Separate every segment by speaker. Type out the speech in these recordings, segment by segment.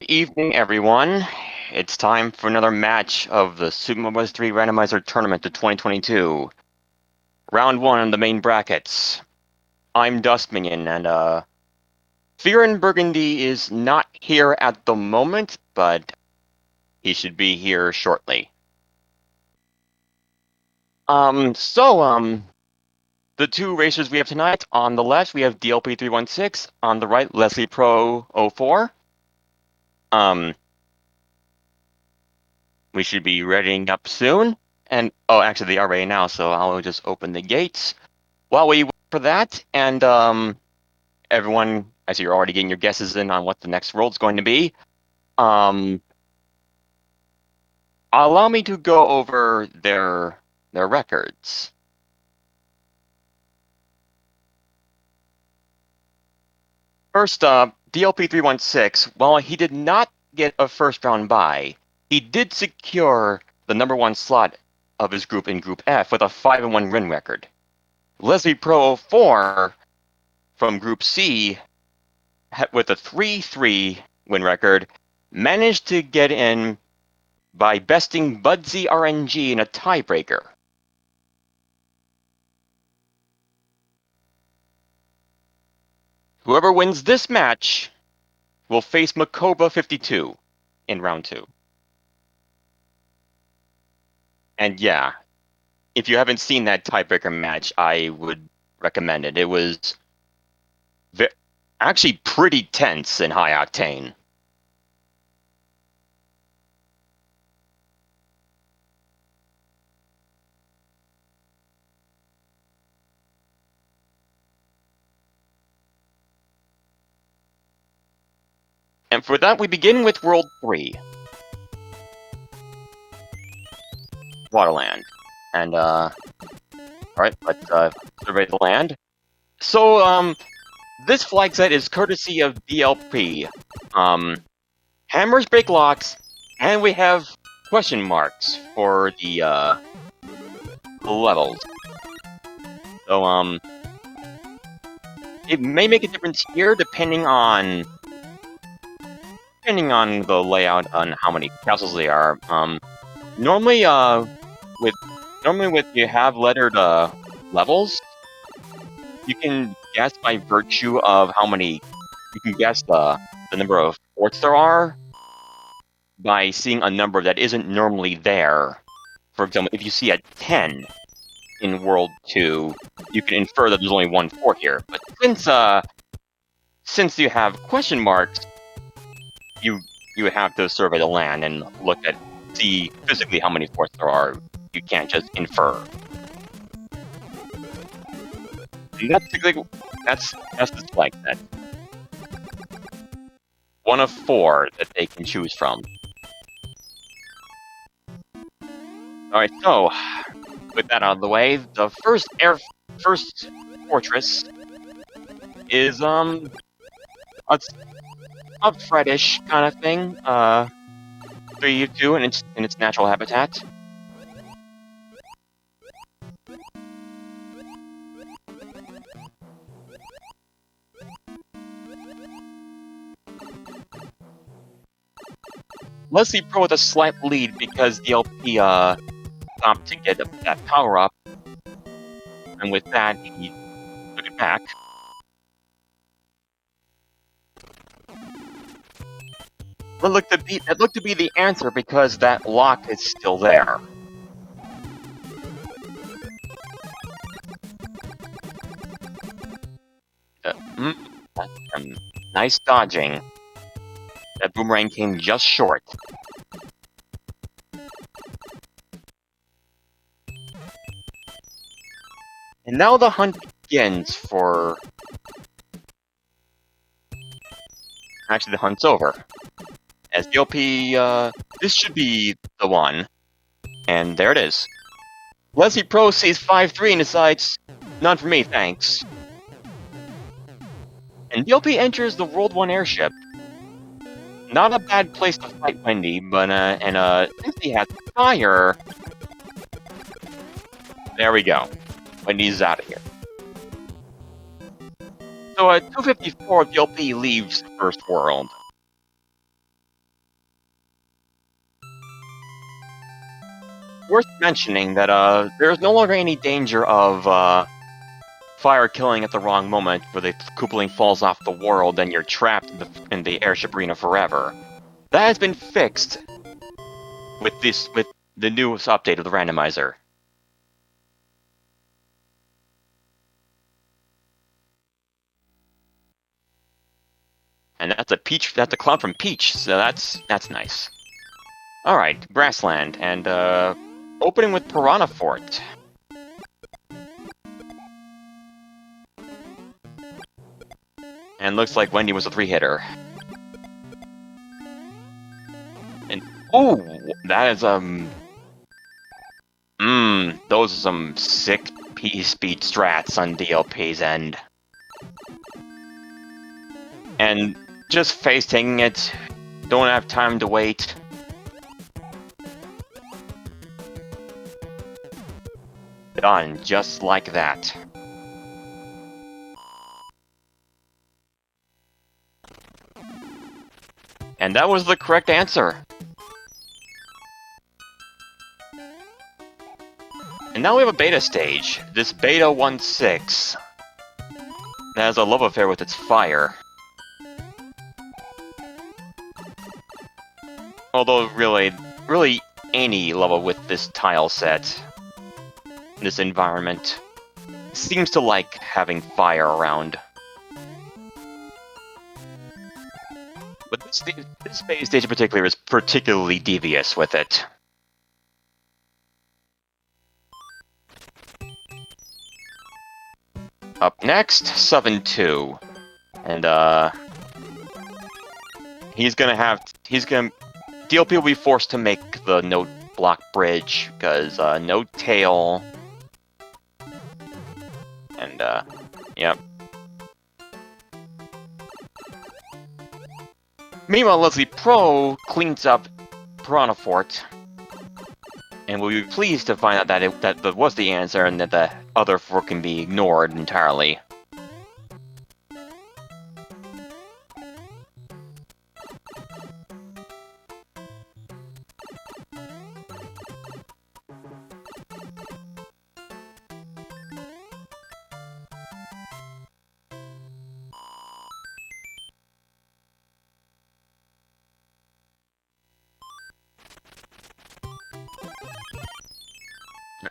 Speaker 1: Evening, everyone. It's time for another match of the SMB3 Randomizer Tournament of 2022. Round 1 in the main brackets. I'm Dustminion, and Fear in Burgundy is not here at the moment, but he should be here shortly. The two racers we have tonight, on the left we have DLP316, on the right Leslie Pro 04. We should be readying up soon. And, oh, actually, they are ready now, so I'll just open the gates. While we wait for that, and everyone, as you're already getting your guesses in on what the next world's going to be, allow me to go over their records. First up, DLP316, while he did not get a first round bye, he did secure the #1 slot of his group in Group F with a 5-1 win record. Leslie Pro 04 from Group C with a 3-3 win record managed to get in by besting Budsy RNG in a tiebreaker. Whoever wins this match will face Makoba 52 in round 2. And yeah, if you haven't seen that tiebreaker match, I would recommend it. It was actually pretty tense and high octane. And for that, we begin with World 3. Waterland. And, alright, let's survey the land. So, this flag set is courtesy of DLP. Hammers break locks, and we have question marks for the levels. So, it may make a difference here depending on the layout on how many castles they are. Normally with you have lettered levels, you can guess by virtue of how many. You can guess the number of forts there are by seeing a number that isn't normally there. For example, if you see a 10 in World 2, you can infer that there's only one fort here. But since you have question marks, you have to survey the land and see physically how many forts there are. You can't just infer. And that's the flag set. One of 4 that they can choose from. Alright, so with that out of the way, the first fortress is a Fredish kind of thing. 3-2 in its natural habitat. Leslie Pro with a slight lead because the LP stopped to get that power up, and with that he took it back. That looked to be the answer because that lock is still there. Nice dodging. That boomerang came just short. And now the hunt begins for... Actually, the hunt's over. As DLP, this should be the one. And there it is. Leslie Pro sees 5-3 and decides, none for me, thanks. And DLP enters the World 1 airship. Not a bad place to fight Wendy, but, since he has fire... There we go. Wendy's out of here. So at 2:54, DLP leaves First World. worth mentioning that there's no longer any danger of fire killing at the wrong moment, where the Koopaling falls off the world and you're trapped in the airship arena forever. That has been fixed with the newest update of the randomizer. And that's a clown from Peach, so that's nice. Alright, Grassland, and opening with Piranha Fort. And looks like Wendy was a 3-hitter. And ooh, that is those are some sick P-speed strats on DLP's end. And just face-taking it, don't have time to wait. Done, just like that. And that was the correct answer. And now we have a beta stage, this Beta 1.6. That has a love affair with its fire. Although, really any level with this tile set, this environment, seems to like having fire around. But this beta stage in particular is particularly devious with it. Up next, 7-2. And, DLP will be forced to make the note block bridge, because, no tail. And, yep. Meanwhile, Leslie Pro cleans up Piranha Fort, and we'll be pleased to find out that was the answer, and that the other fort can be ignored entirely.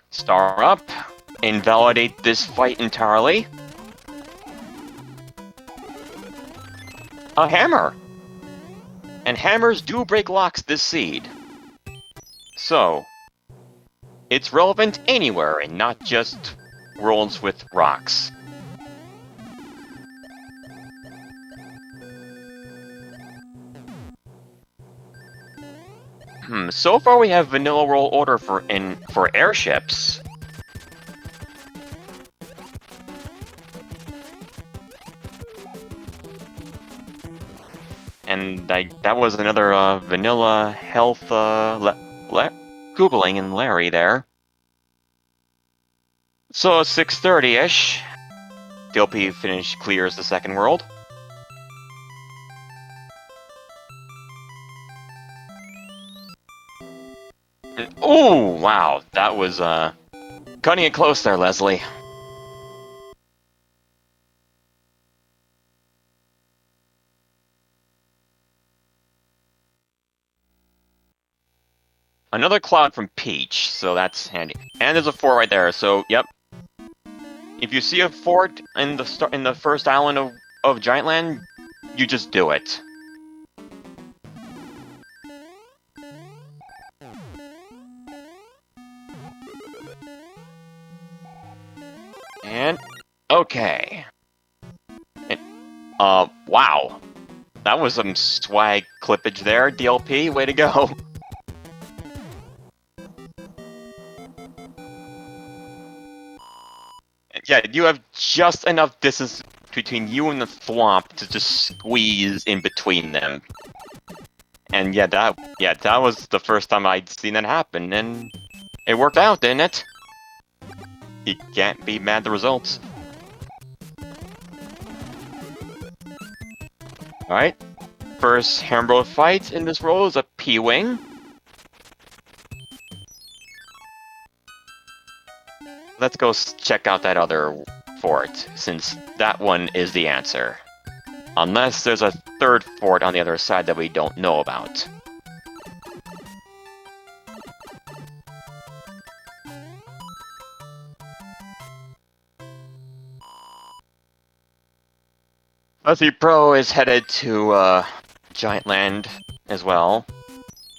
Speaker 1: Star up, invalidate this fight entirely. A hammer! And hammers do break locks this seed. So, it's relevant anywhere and not just worlds with rocks. So far we have vanilla world order for airships. And that was another vanilla health Koopaling and Larry there. So 6:30-ish. DLP clears the second world. Oh, wow, that was, cutting it close there, Leslie. Another cloud from Peach, so that's handy. And there's a fort right there, so, yep. If you see a fort in the first island of Giantland, you just do it. And, okay. And, wow. That was some swag clippage there, DLP, way to go. Yeah, you have just enough distance between you and the thwomp to just squeeze in between them. And yeah, that was the first time I'd seen that happen, and it worked out, didn't it? You can't be mad at the results. Alright. First Hamburg fight in this role is a P-Wing. let's go check out that other fort, since that one is the answer. Unless there's a third fort on the other side that we don't know about. Leslie Pro is headed to Giant Land as well,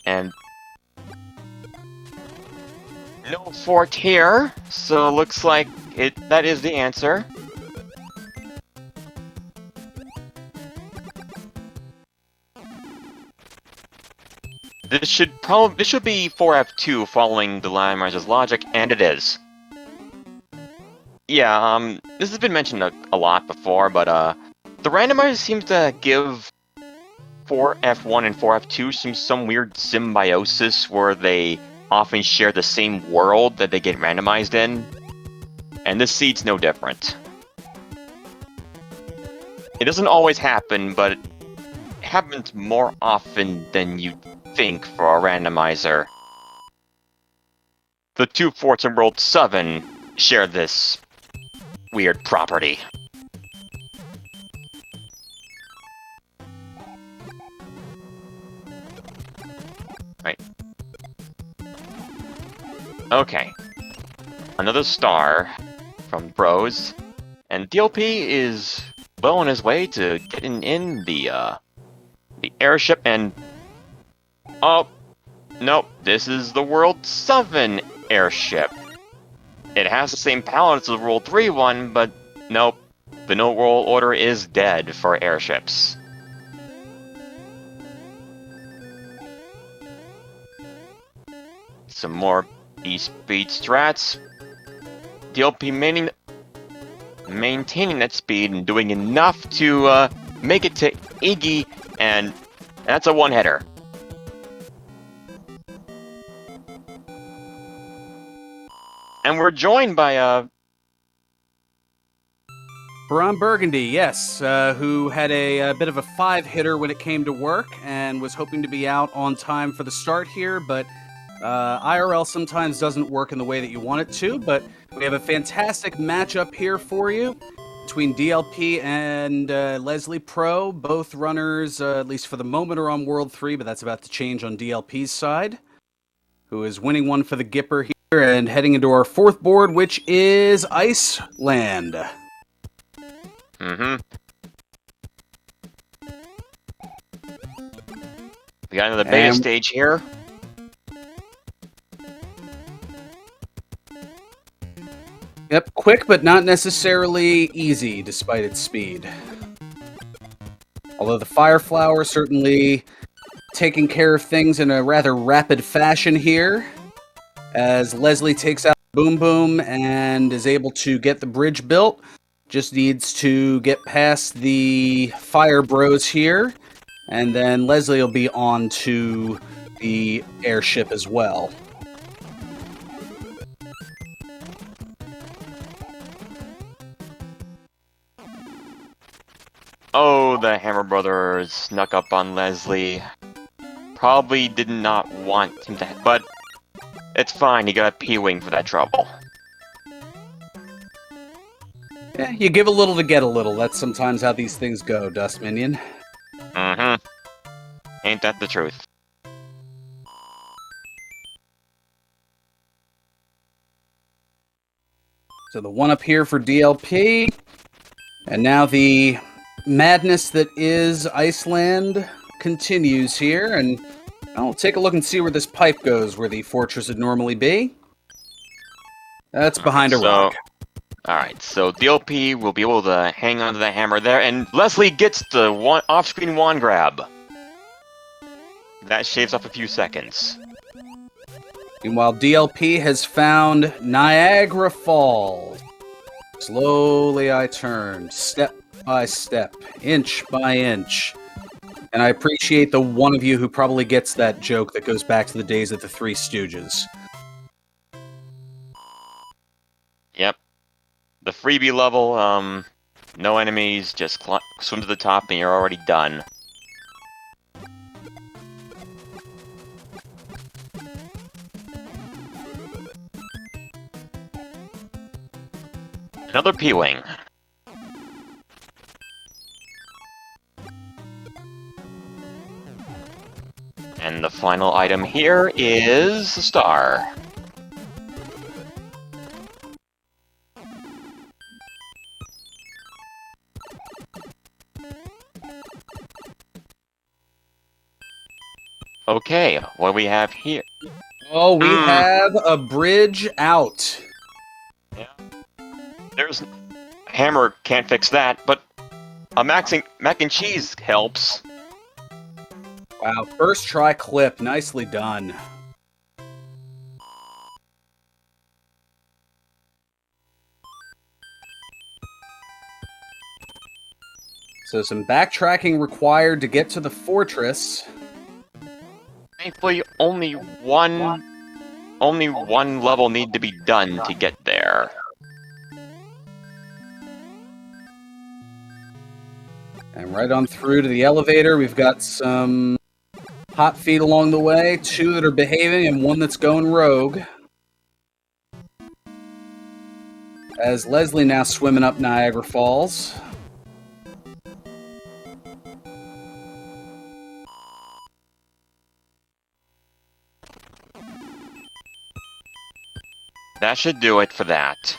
Speaker 1: and no fort here, so looks like that is the answer. This should be 4F2 following the Randomizer's logic, and it is. Yeah, this has been mentioned a lot before, but the randomizer seems to give 4F1 and 4F2 some weird symbiosis where they often share the same world that they get randomized in, and this seed's no different. It doesn't always happen, but it happens more often than you think for a randomizer. The two forts in World 7 share this weird property. Right. Okay. Another star from Bros. And DLP is well on his way to getting in the airship, and oh, nope, this is the World 7 airship. It has the same palette as the World 3 one, but nope, the No World Order is dead for airships. Some more E-speed strats. DLP maintaining that speed and doing enough to make it to Iggy, and that's a one-hitter. And we're joined by
Speaker 2: Baron Burgundy, yes, who had a bit of a five-hitter when it came to work and was hoping to be out on time for the start here, but IRL sometimes doesn't work in the way that you want it to, but we have a fantastic matchup here for you between DLP and Leslie Pro. Both runners, at least for the moment, are on World 3, but that's about to change on DLP's side, who is winning one for the Gipper here and heading into our fourth board, which is Iceland.
Speaker 1: Mm-hmm. We got another beta stage here.
Speaker 2: Yep, quick but not necessarily easy despite its speed. Although the Fire Flower certainly taking care of things in a rather rapid fashion here, as Leslie takes out Boom Boom and is able to get the bridge built. Just needs to get past the Fire Bros here, and then Leslie will be on to the airship as well.
Speaker 1: Oh, the Hammer Brothers snuck up on Leslie. Probably did not want him to, but it's fine, he got a P-Wing for that trouble.
Speaker 2: Yeah, you give a little to get a little. That's sometimes how these things go, Dust Minion.
Speaker 1: Mm-hmm. Ain't that the truth?
Speaker 2: So the one up here for DLP, and now the madness that is Iceland continues here, and I'll take a look and see where this pipe goes, where the fortress would normally be. That's behind a rock.
Speaker 1: Alright, so DLP will be able to hang on to the hammer there, and Leslie gets the off-screen wand grab. That shaves off a few seconds.
Speaker 2: Meanwhile, DLP has found Niagara Falls. Slowly I turn, step by step, inch by inch. And I appreciate the one of you who probably gets that joke that goes back to the days of the Three Stooges.
Speaker 1: Yep. The freebie level, no enemies, just swim to the top and you're already done. Another P-Wing. And the final item here is a star. Okay, what do we have here?
Speaker 2: Oh, we have a bridge out.
Speaker 1: Yeah. There's... Hammer can't fix that, but a mac and cheese helps.
Speaker 2: Wow, first try clip. Nicely done. So some backtracking required to get to the fortress.
Speaker 1: Thankfully, only one level need to be done to get there.
Speaker 2: And right on through to the elevator. We've got some hot feet along the way. 2 that are behaving and 1 that's going rogue. As Leslie now swimming up Niagara Falls.
Speaker 1: That should do it for that.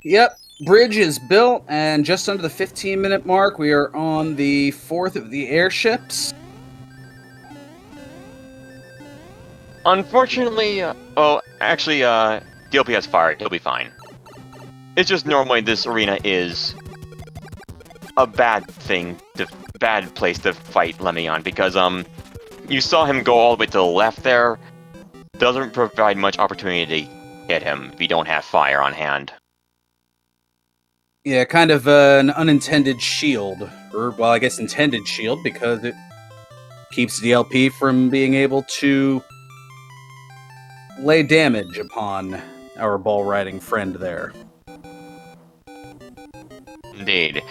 Speaker 2: Yep, bridge is built, and just under the 15-minute mark, we are on the 4th of the airships.
Speaker 1: Unfortunately, DLP has fired. He'll be fine. It's just normally this arena is a bad place to fight Lemeon because you saw him go all the way to the left there. Doesn't provide much opportunity to hit him if you don't have fire on hand.
Speaker 2: Yeah, kind of an unintended shield. Or, well, I guess intended shield, because it keeps DLP from being able to lay damage upon our ball-riding friend there.
Speaker 1: Indeed.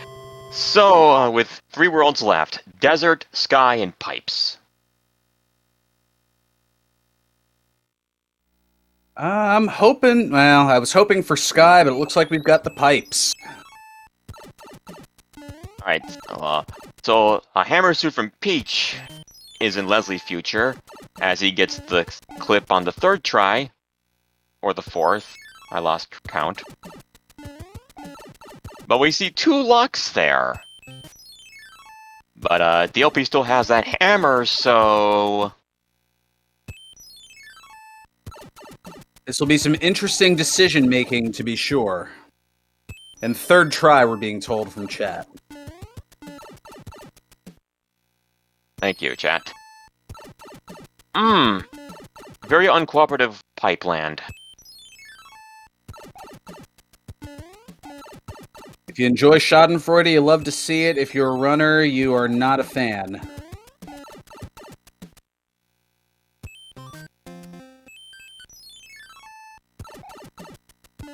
Speaker 1: So, with 3 worlds left, Desert, Sky, and Pipes.
Speaker 2: I'm hoping... Well, I was hoping for Sky, but it looks like we've got the Pipes.
Speaker 1: Alright, so a hammer suit from Peach is in Leslie's future, as he gets the clip on the 3rd try, or the 4th, I lost count. But we see 2 Lux there. But DLP still has that hammer, so...
Speaker 2: This will be some interesting decision-making, to be sure. And 3rd try, we're being told from chat.
Speaker 1: Thank you, chat. Very uncooperative Pipeland.
Speaker 2: If you enjoy Schadenfreude, you love to see it. If you're a runner, you are not a fan.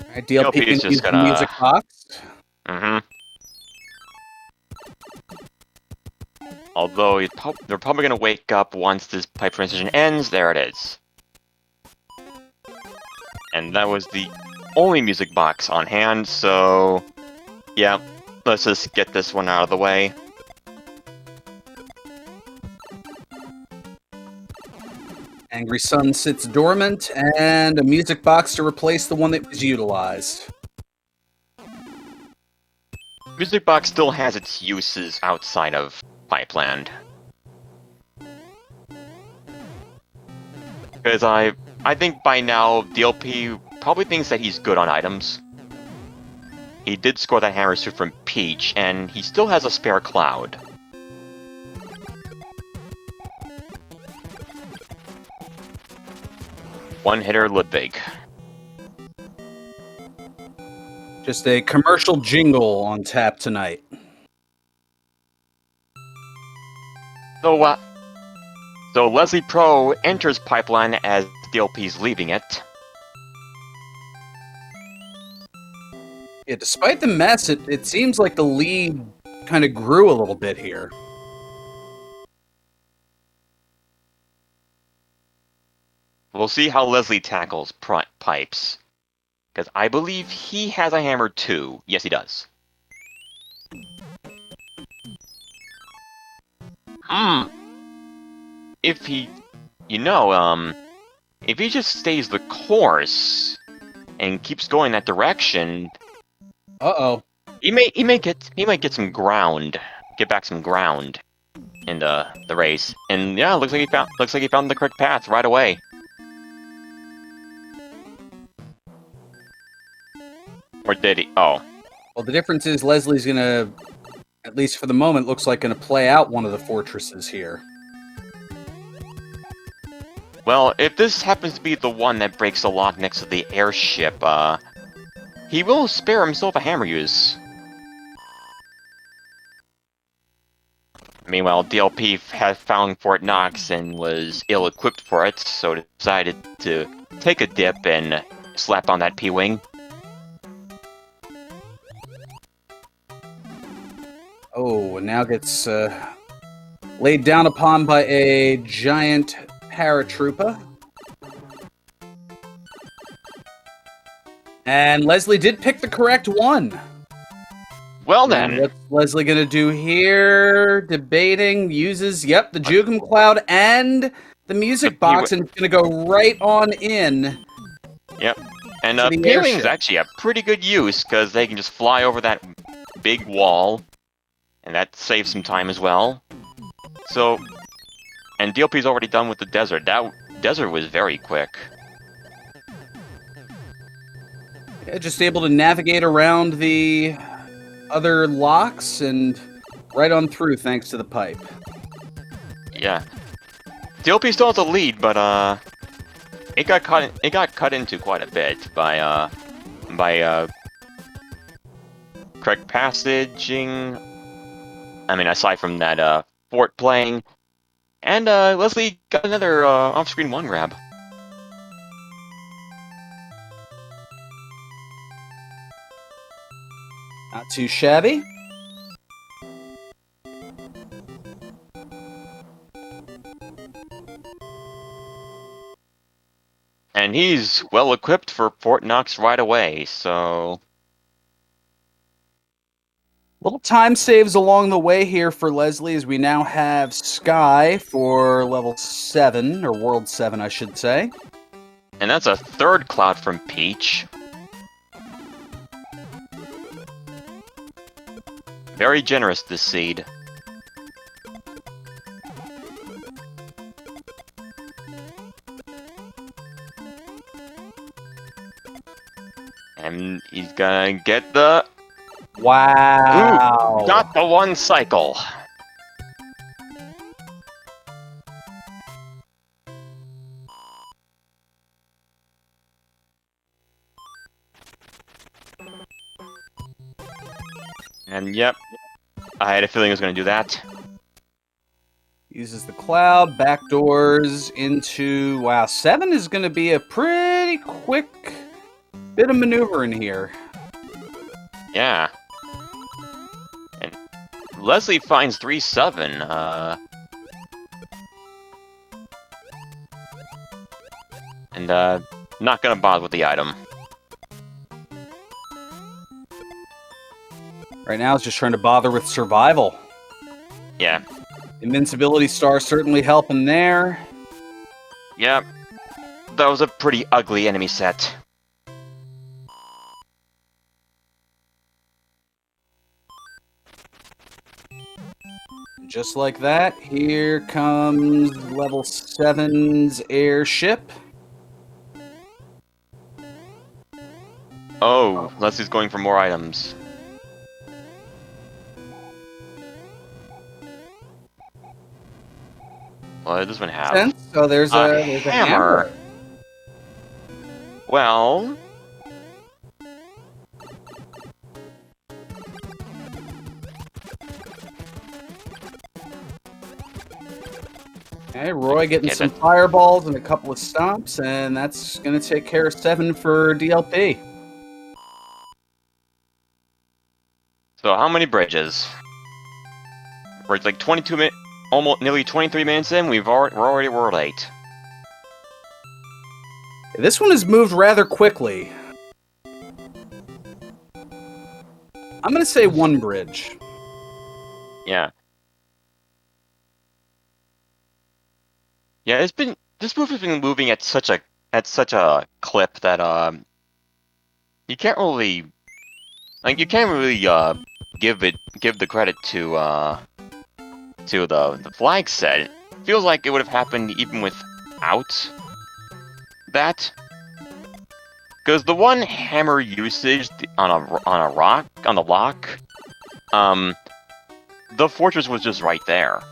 Speaker 2: Alright, DLP
Speaker 1: is
Speaker 2: can
Speaker 1: just
Speaker 2: use the
Speaker 1: gonna...
Speaker 2: music box.
Speaker 1: Although they're probably going to wake up once this pipe transition ends. There it is. And that was the only music box on hand, so... Yeah, let's just get this one out of the way.
Speaker 2: Angry Sun sits dormant, and a music box to replace the one that was utilized.
Speaker 1: Music box still has its uses outside of Pipeland. Because I think by now, DLP probably thinks that he's good on items. He did score that hammer suit from Peach, and he still has a spare cloud. One-hitter Ludwig.
Speaker 2: Just a commercial jingle on tap tonight.
Speaker 1: So Leslie Pro enters Pipeline as DLP's leaving it.
Speaker 2: Yeah, despite the mess, it seems like the lead kind of grew a little bit here.
Speaker 1: We'll see how Leslie tackles Pipes. Because I believe he has a hammer too. Yes, he does. If he, if he just stays the course and keeps going that direction,
Speaker 2: Uh-oh.
Speaker 1: he might get some ground, get back some ground in the race. And yeah, looks like he found the correct path right away. Or did he? Oh.
Speaker 2: Well, the difference is Leslie's gonna, at least for the moment, looks like gonna play out one of the fortresses here.
Speaker 1: Well, if this happens to be the one that breaks the lock next to the airship, he will spare himself a hammer use. Meanwhile, DLP had found Fort Knox and was ill-equipped for it, so decided to take a dip and slap on that P-Wing.
Speaker 2: Oh, and now gets laid down upon by a giant paratrooper. And Leslie did pick the correct one.
Speaker 1: Well
Speaker 2: And
Speaker 1: then,
Speaker 2: what's Leslie gonna do here? Debating, uses, yep, the Jugum Cloud and the music box, and it's gonna go right on in.
Speaker 1: Yep. And
Speaker 2: to the
Speaker 1: P-Wing is
Speaker 2: airship.
Speaker 1: actually a pretty good use, because they can just fly over that big wall, and that saves some time as well. So, and DLP's already done with the desert. That desert was very quick.
Speaker 2: Yeah, just able to navigate around the other locks and right on through thanks to the pipe.
Speaker 1: Yeah. DLP still has the lead, but it got cut into quite a bit by correct passaging. I mean, aside from that fort playing, and Leslie got another off-screen one grab.
Speaker 2: Not too shabby.
Speaker 1: And he's well equipped for Fort Knox right away, so...
Speaker 2: Little time saves along the way here for Leslie as we now have Sky for level 7, or World 7, I should say.
Speaker 1: And that's a third cloud from Peach. Very generous, this seed. And he's gonna get the...
Speaker 2: Wow.
Speaker 1: Ooh, got the one cycle. And yep, I had a feeling it was gonna do that.
Speaker 2: Uses the cloud, backdoors into... Wow, 7 is going to be a pretty quick bit of maneuvering here.
Speaker 1: Yeah. And Leslie finds 3-7. And not gonna bother with the item.
Speaker 2: Right now, it's just trying to bother with survival.
Speaker 1: Yeah.
Speaker 2: Invincibility Star certainly helping there.
Speaker 1: Yep. That was a pretty ugly enemy set.
Speaker 2: Just like that, here comes level 7's airship.
Speaker 1: Oh, Leslie's going for more items. What does this one have?
Speaker 2: So there's a hammer.
Speaker 1: Well...
Speaker 2: Okay, Roy getting some fireballs and a couple of stomps, and that's going to take care of 7 for DLP.
Speaker 1: So how many bridges? We're like 22 minutes, almost nearly 23 minutes in. We're already World 8.
Speaker 2: This one has moved rather quickly. I'm gonna say one bridge.
Speaker 1: Yeah. Yeah, this movie's been moving at such a clip that you can't really give the credit to the flag set. It feels like it would have happened even without that. Because the one hammer usage on the lock, the fortress was just right there.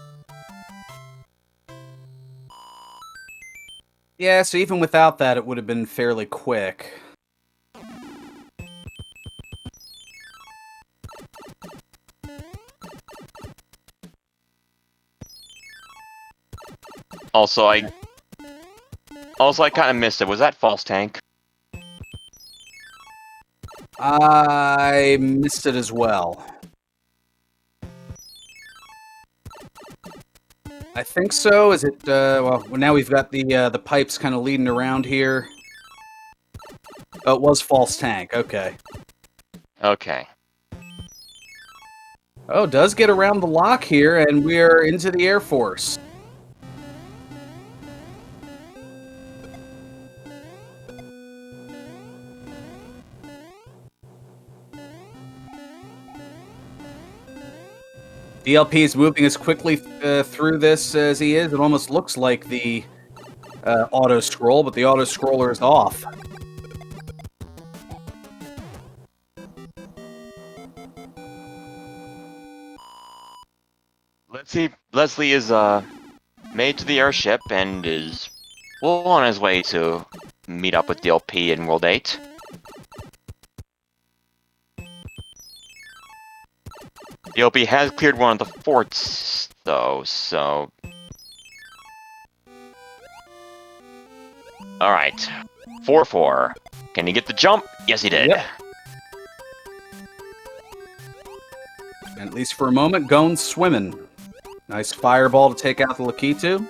Speaker 2: Yeah, so even without that, it would have been fairly quick.
Speaker 1: Also, I kind of missed it. Was that false tank?
Speaker 2: I missed it as well. I think so. Is it? Well, now we've got the pipes kind of leading around here. Oh, it was false tank. Okay.
Speaker 1: Okay.
Speaker 2: Oh, it does get around the lock here, and we're into the Air Force. DLP is moving as quickly through this as he is. It almost looks like the auto scroll, but the auto scroller is off.
Speaker 1: Let's see. Leslie is made to the airship and is well on his way to meet up with DLP in World 8. DLP has cleared one of the forts, though, so... Alright. 4-4. Can he get the jump? Yes, he did.
Speaker 2: Yep. And at least for a moment, going swimming. Nice fireball to take out the Lakitu.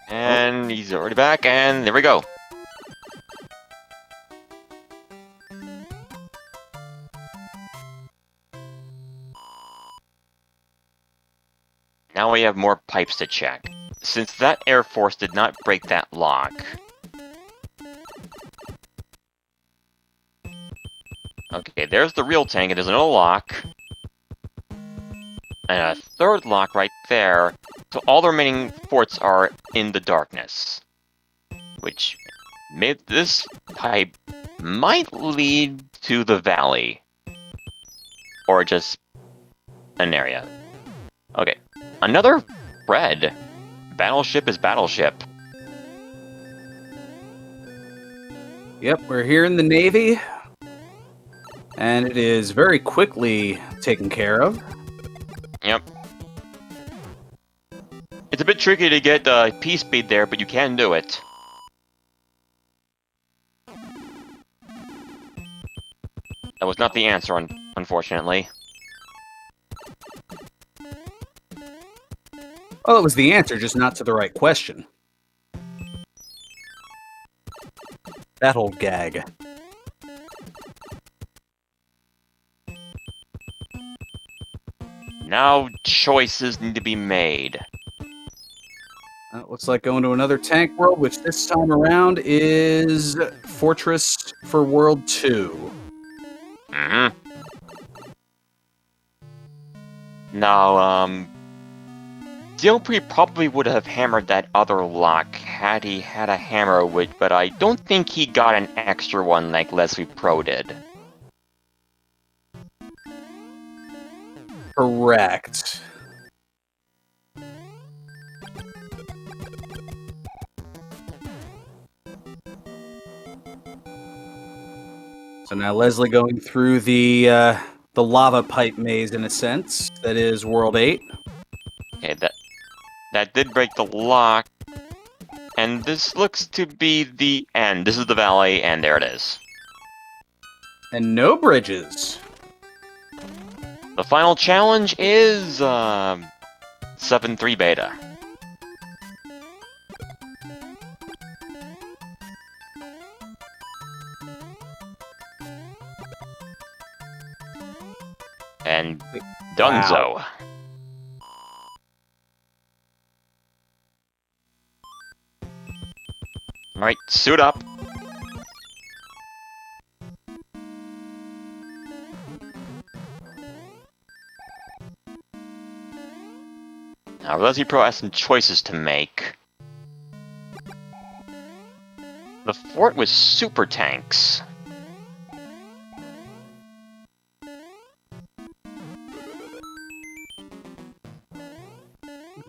Speaker 1: And he's already back, and there we go. Now we have more pipes to check. Since that Air Force did not break that lock... Okay, there's the real tank. It is another lock. And a third lock right there. So all the remaining forts are in the darkness. Which... this pipe might lead to the valley. Or just... an area. Okay. Another red. Battleship is battleship.
Speaker 2: Yep, we're here in the Navy. And it is very quickly taken care of.
Speaker 1: Yep. It's a bit tricky to get P-speed there, but you can do it. That was not the answer, unfortunately.
Speaker 2: Well, it was the answer, just not to the right question. That old gag.
Speaker 1: Now choices need to be made.
Speaker 2: Looks like going to another tank world, which this time around is Fortress for World 2.
Speaker 1: Mm-hmm. Now, DLP probably would have hammered that other lock had he had a hammer, but I don't think he got an extra one like Leslie Pro did.
Speaker 2: Correct. So now Leslie going through the lava pipe maze in a sense. That is World 8.
Speaker 1: Okay, that did break the lock. And this looks to be the end. This is the valley, and there it is.
Speaker 2: And no bridges.
Speaker 1: The final challenge is 7-3 beta. And Dunzo.
Speaker 2: Wow.
Speaker 1: Alright, suit up. Now, Leslie Pro has some choices to make. The fort with super tanks.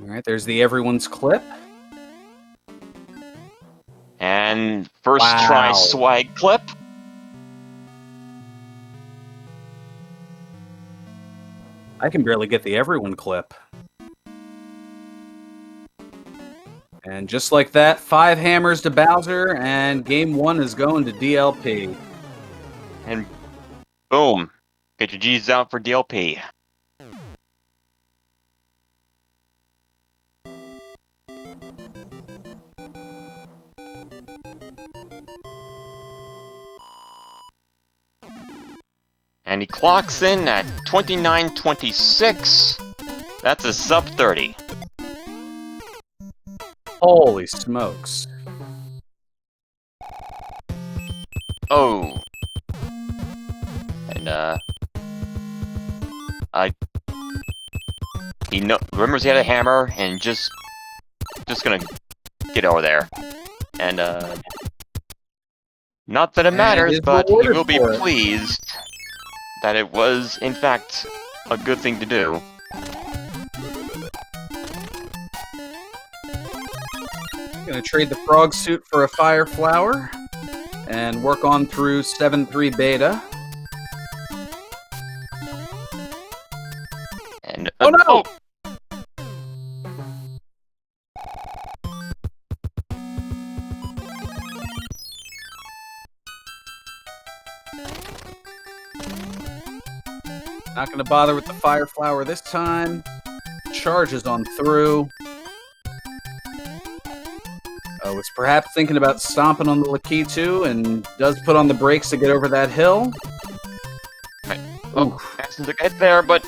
Speaker 2: Alright, there's the everyone's clip.
Speaker 1: And first try swag clip.
Speaker 2: I can barely get the everyone clip. And just like that, 5 hammers to Bowser, and game 1 is going to DLP.
Speaker 1: And boom. Get your G's out for DLP. And he clocks in at 29.26. That's a sub 30.
Speaker 2: Holy smokes.
Speaker 1: Oh. And he remembers he had a hammer and just gonna get over there. And not that it matters, but he will be pleased that it was, in fact, a good thing to do.
Speaker 2: Gonna trade the frog suit for a fire flower and work on through 7.3 beta.
Speaker 1: And
Speaker 2: oh no!
Speaker 1: Oh.
Speaker 2: Not going to bother with the fire flower this time. Charges on through. Oh, it's perhaps thinking about stomping on the Lakitu and does put on the brakes to get over that hill.
Speaker 1: Right. Oh, asking to get there, but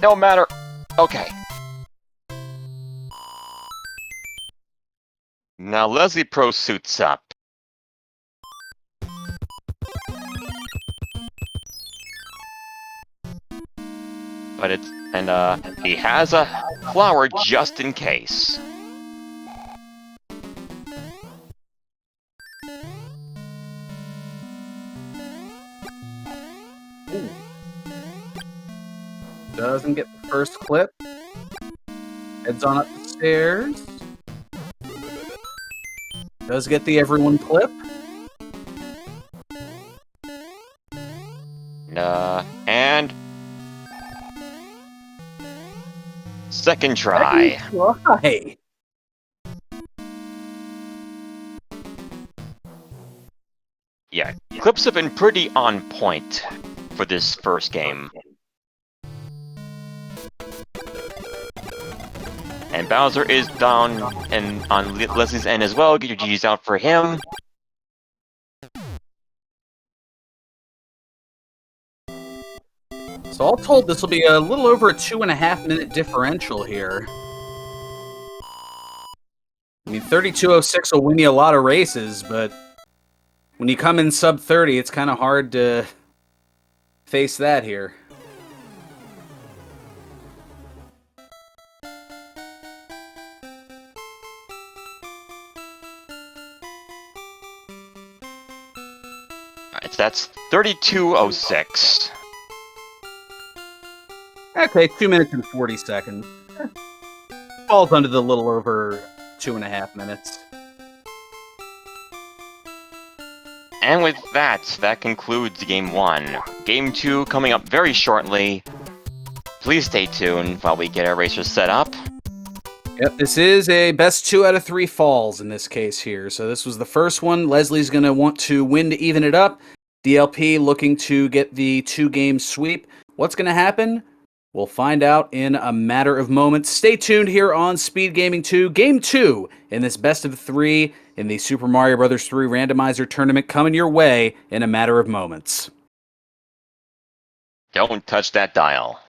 Speaker 1: no matter. Okay. Now Leslie Pro suits up. But it's, and he has a flower just in case.
Speaker 2: Ooh. Doesn't get the first clip. Heads on up the stairs. Does get the everyone clip.
Speaker 1: And second try. Yeah, clips have been pretty on point for this first game. And Bowser is down and on Leslie's end as well. Get your G's out for him.
Speaker 2: So all told, this will be a little over a 2.5 minute differential here. I mean, 32.06 will win you a lot of races, but when you come in sub 30, it's kind of hard to face that here.
Speaker 1: Alright, so that's 32.06.
Speaker 2: Okay, 2 minutes and 40 seconds. Falls under the little over 2.5 minutes.
Speaker 1: And with that, that concludes Game 1. Game 2 coming up very shortly. Please stay tuned while we get our racers set up.
Speaker 2: Yep, this is a best 2 out of 3 falls in this case here. So this was the first one. Leslie's going to want to win to even it up. DLP looking to get the 2-game sweep. What's going to happen? We'll find out in a matter of moments. Stay tuned here on SpeedGaming 2. Game 2 in this best of 3 in the Super Mario Bros. 3 Randomizer Tournament coming your way in a matter of moments.
Speaker 1: Don't touch that dial.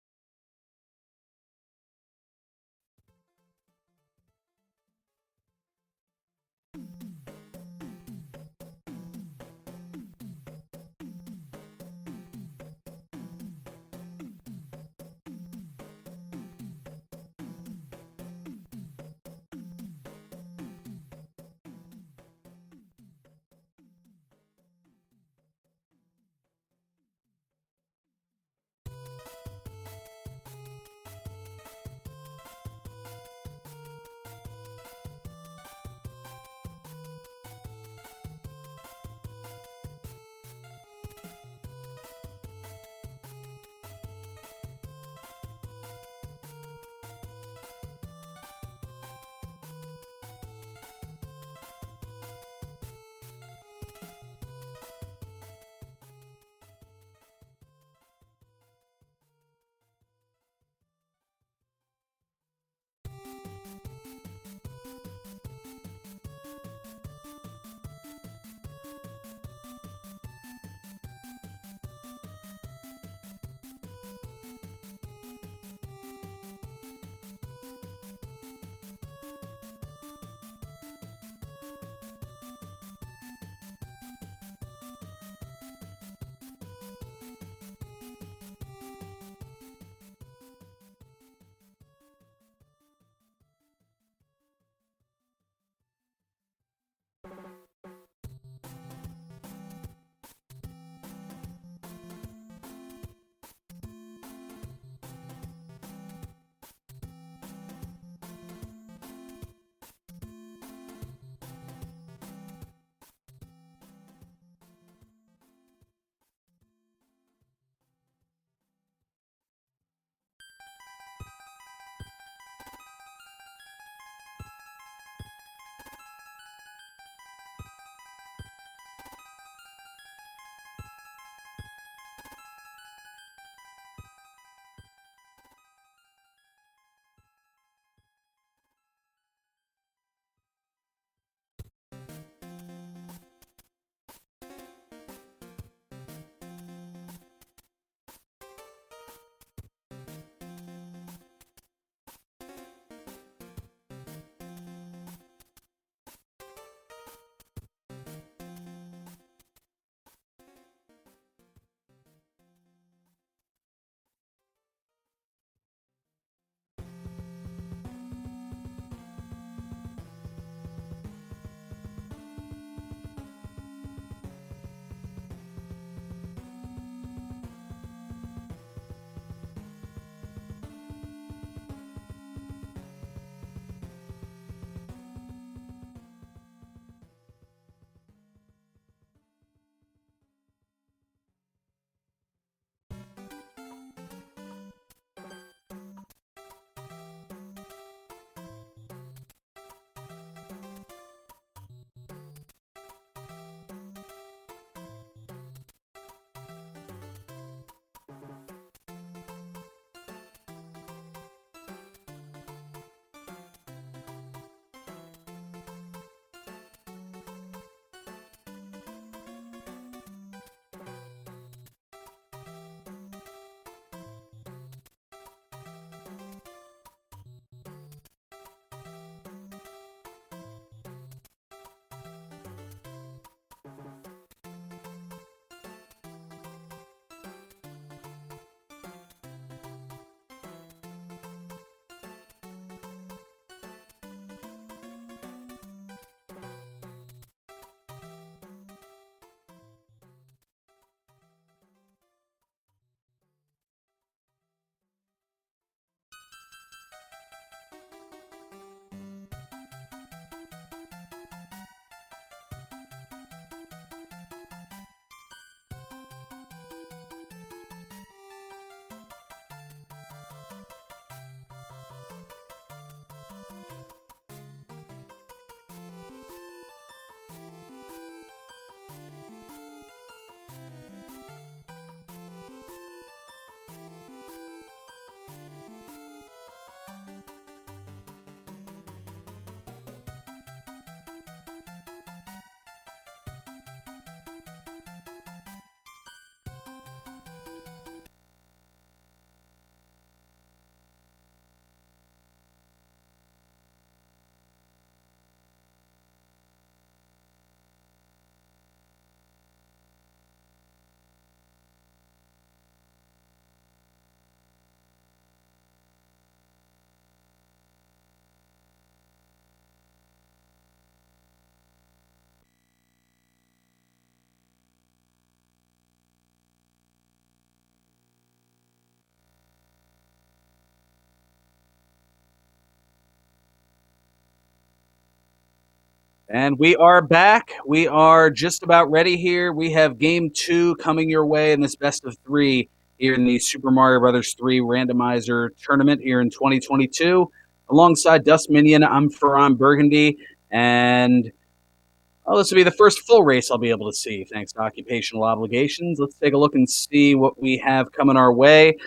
Speaker 2: And we are back. We are just about ready here. We have game 2 coming your way in this best of 3 here in the Super Mario Brothers 3 Randomizer tournament here in 2022. Alongside Dust Minion, I'm Ferran Burgundy, and this will be the first full race I'll be able to see thanks to occupational obligations. Let's take a look and see what we have coming our way.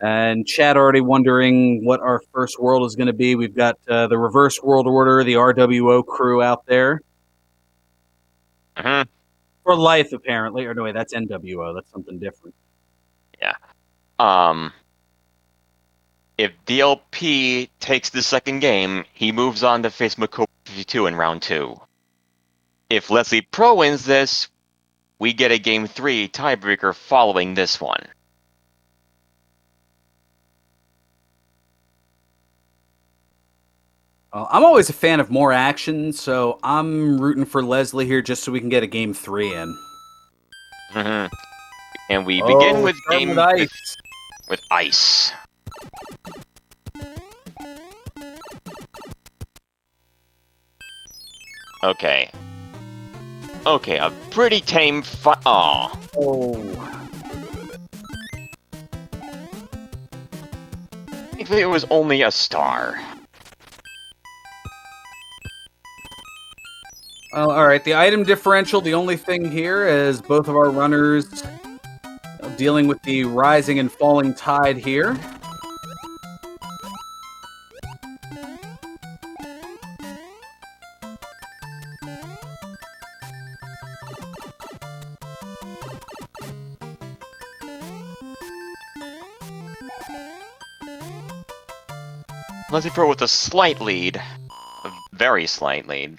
Speaker 2: And Chad already wondering what our first world is going to be. We've got the Reverse World Order, the RWO crew out there. For life, apparently. Or no, wait, that's NWO. That's something different.
Speaker 1: Yeah. If DLP takes the second game, he moves on to face Mako 52 in round 2. If Leslie Pro wins this, we get a game 3 tiebreaker following this one.
Speaker 2: I'm always a fan of more action, so I'm rooting for Leslie here just so we can get a game 3 in.
Speaker 1: And we begin with
Speaker 2: game
Speaker 1: game with ice. Okay. Okay, a pretty tame Aw. If it was only a star.
Speaker 2: Well, alright, the item differential, the only thing here is both of our runners dealing with the rising and falling tide here.
Speaker 1: Leslie Pro with a slight lead. A very slight lead.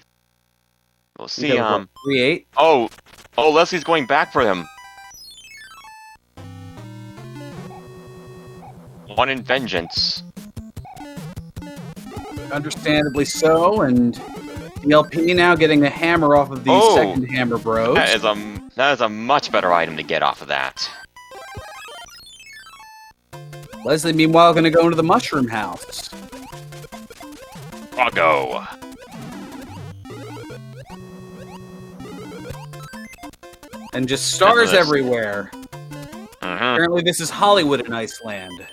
Speaker 1: We'll see,
Speaker 2: 3-8.
Speaker 1: Oh, Leslie's going back for him. One in vengeance.
Speaker 2: Understandably so, and DLP now getting a hammer off of the second hammer bros.
Speaker 1: That is a much better item to get off of that.
Speaker 2: Leslie, meanwhile, going to go into the mushroom house.
Speaker 1: I'll go.
Speaker 2: And just stars everywhere. Apparently this is Hollywood in Iceland.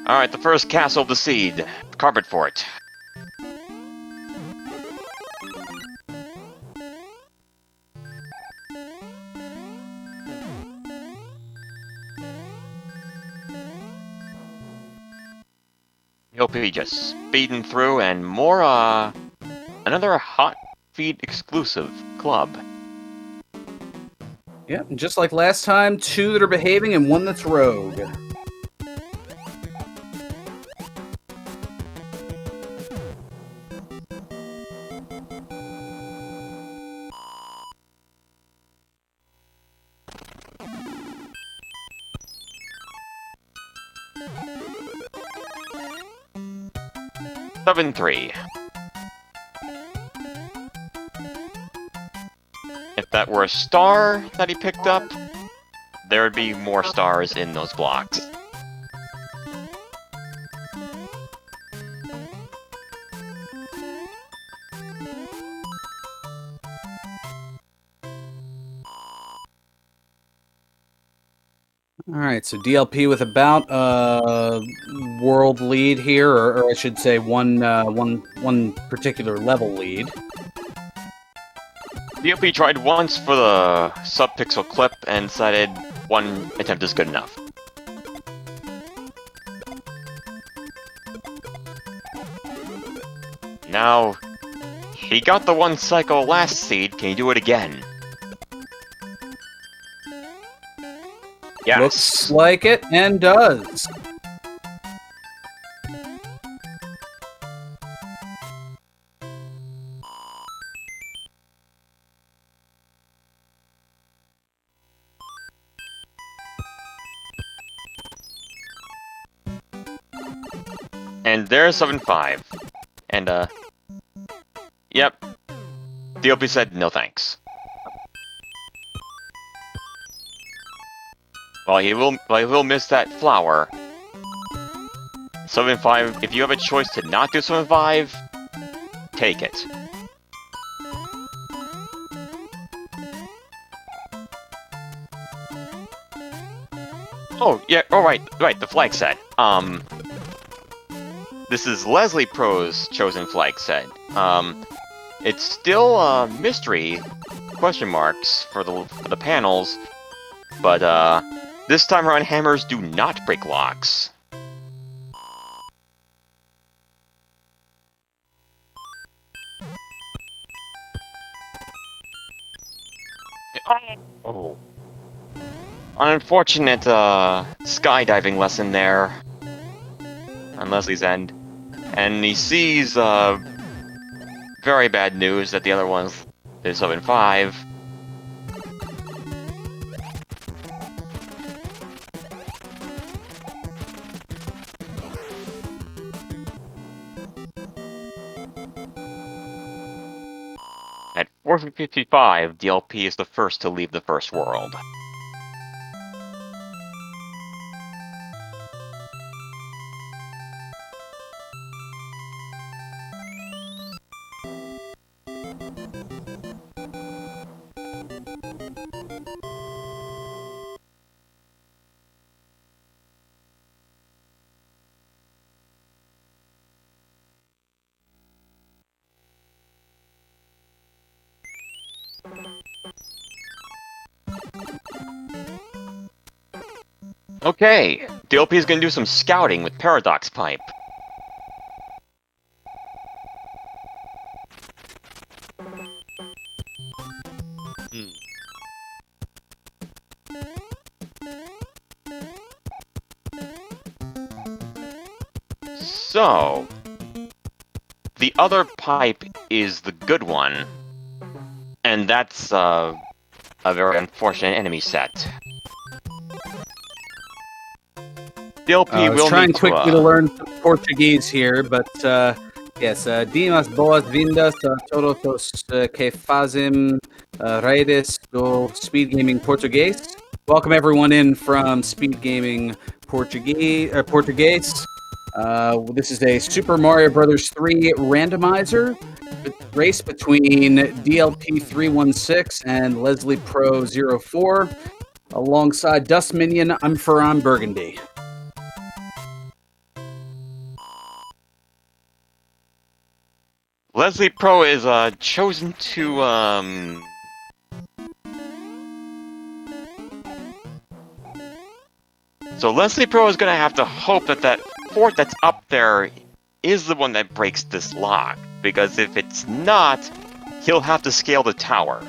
Speaker 1: Alright, the first castle of the seed. Carpet Fort. He'll be just speeding through and more, another hot feed exclusive club.
Speaker 2: Yeah, just like last time, 2 that are behaving and 1 that's rogue.
Speaker 1: Seven 3. If that were a star that he picked up, there would be more stars in those blocks.
Speaker 2: Alright, so DLP with about world lead here, or I should say one particular level lead.
Speaker 1: DLP tried once for the sub-pixel clip and decided one attempt is good enough. Now, he got the 1 cycle last seed, can he do it again? Yes.
Speaker 2: Looks like it, and does.
Speaker 1: And there's 7-5. And, yep. DLP said no thanks. Well, he will miss that flower. 7-5, if you have a choice to not do 7-5, take it. Oh, yeah, oh right, the flag set. This is Leslie Pro's chosen flag set. It's still a mystery, question marks, for the panels, but, this time around hammers do not break locks. Oh. An unfortunate, skydiving lesson there on Leslie's end. And he sees, very bad news that the other one's is up in 5. At 4:55, DLP is the first to leave the first world. Okay, DLP is gonna do some scouting with Paradox Pipe. So, the other pipe is the good one, and that's a very unfortunate enemy set. DLP
Speaker 2: I was
Speaker 1: will
Speaker 2: trying
Speaker 1: need
Speaker 2: quickly to learn Portuguese here, but yes, Dimas boas-vindas a todos os que fazem redes do SpeedGaming Português. Welcome everyone in from SpeedGaming Português. This is a Super Mario Bros. 3 Randomizer race between DLP316 and Leslie Pro 04. Alongside Dust Minion, I'm Ferran Burgundy.
Speaker 1: Leslie Pro is chosen to So Leslie Pro is gonna have to hope that that fort that's up there is the one that breaks this lock, because if it's not, he'll have to scale the tower.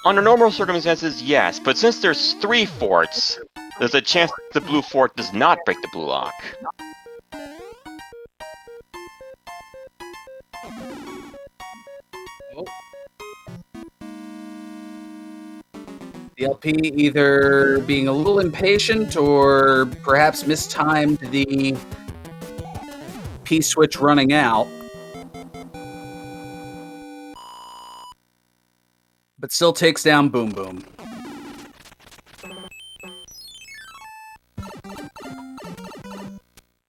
Speaker 1: Under normal circumstances, yes, but since there's 3 forts, there's a chance the blue fort does not break the blue lock.
Speaker 2: DLP either being a little impatient or perhaps mistimed the P-switch running out. But still takes down Boom Boom.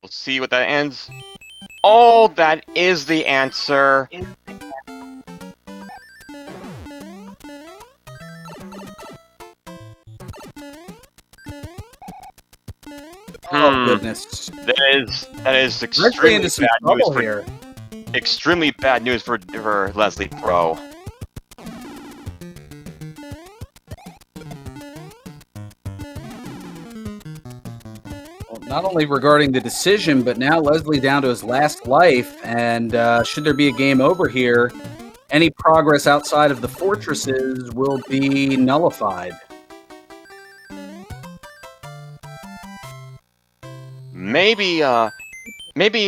Speaker 1: We'll see what that ends. Oh, that is the answer.
Speaker 2: Oh goodness!
Speaker 1: That is
Speaker 2: Extremely
Speaker 1: bad news for Leslie Pro.
Speaker 2: Not only regarding the decision, but now Leslie down to his last life, and should there be a game over here, any progress outside of the fortresses will be nullified.
Speaker 1: Maybe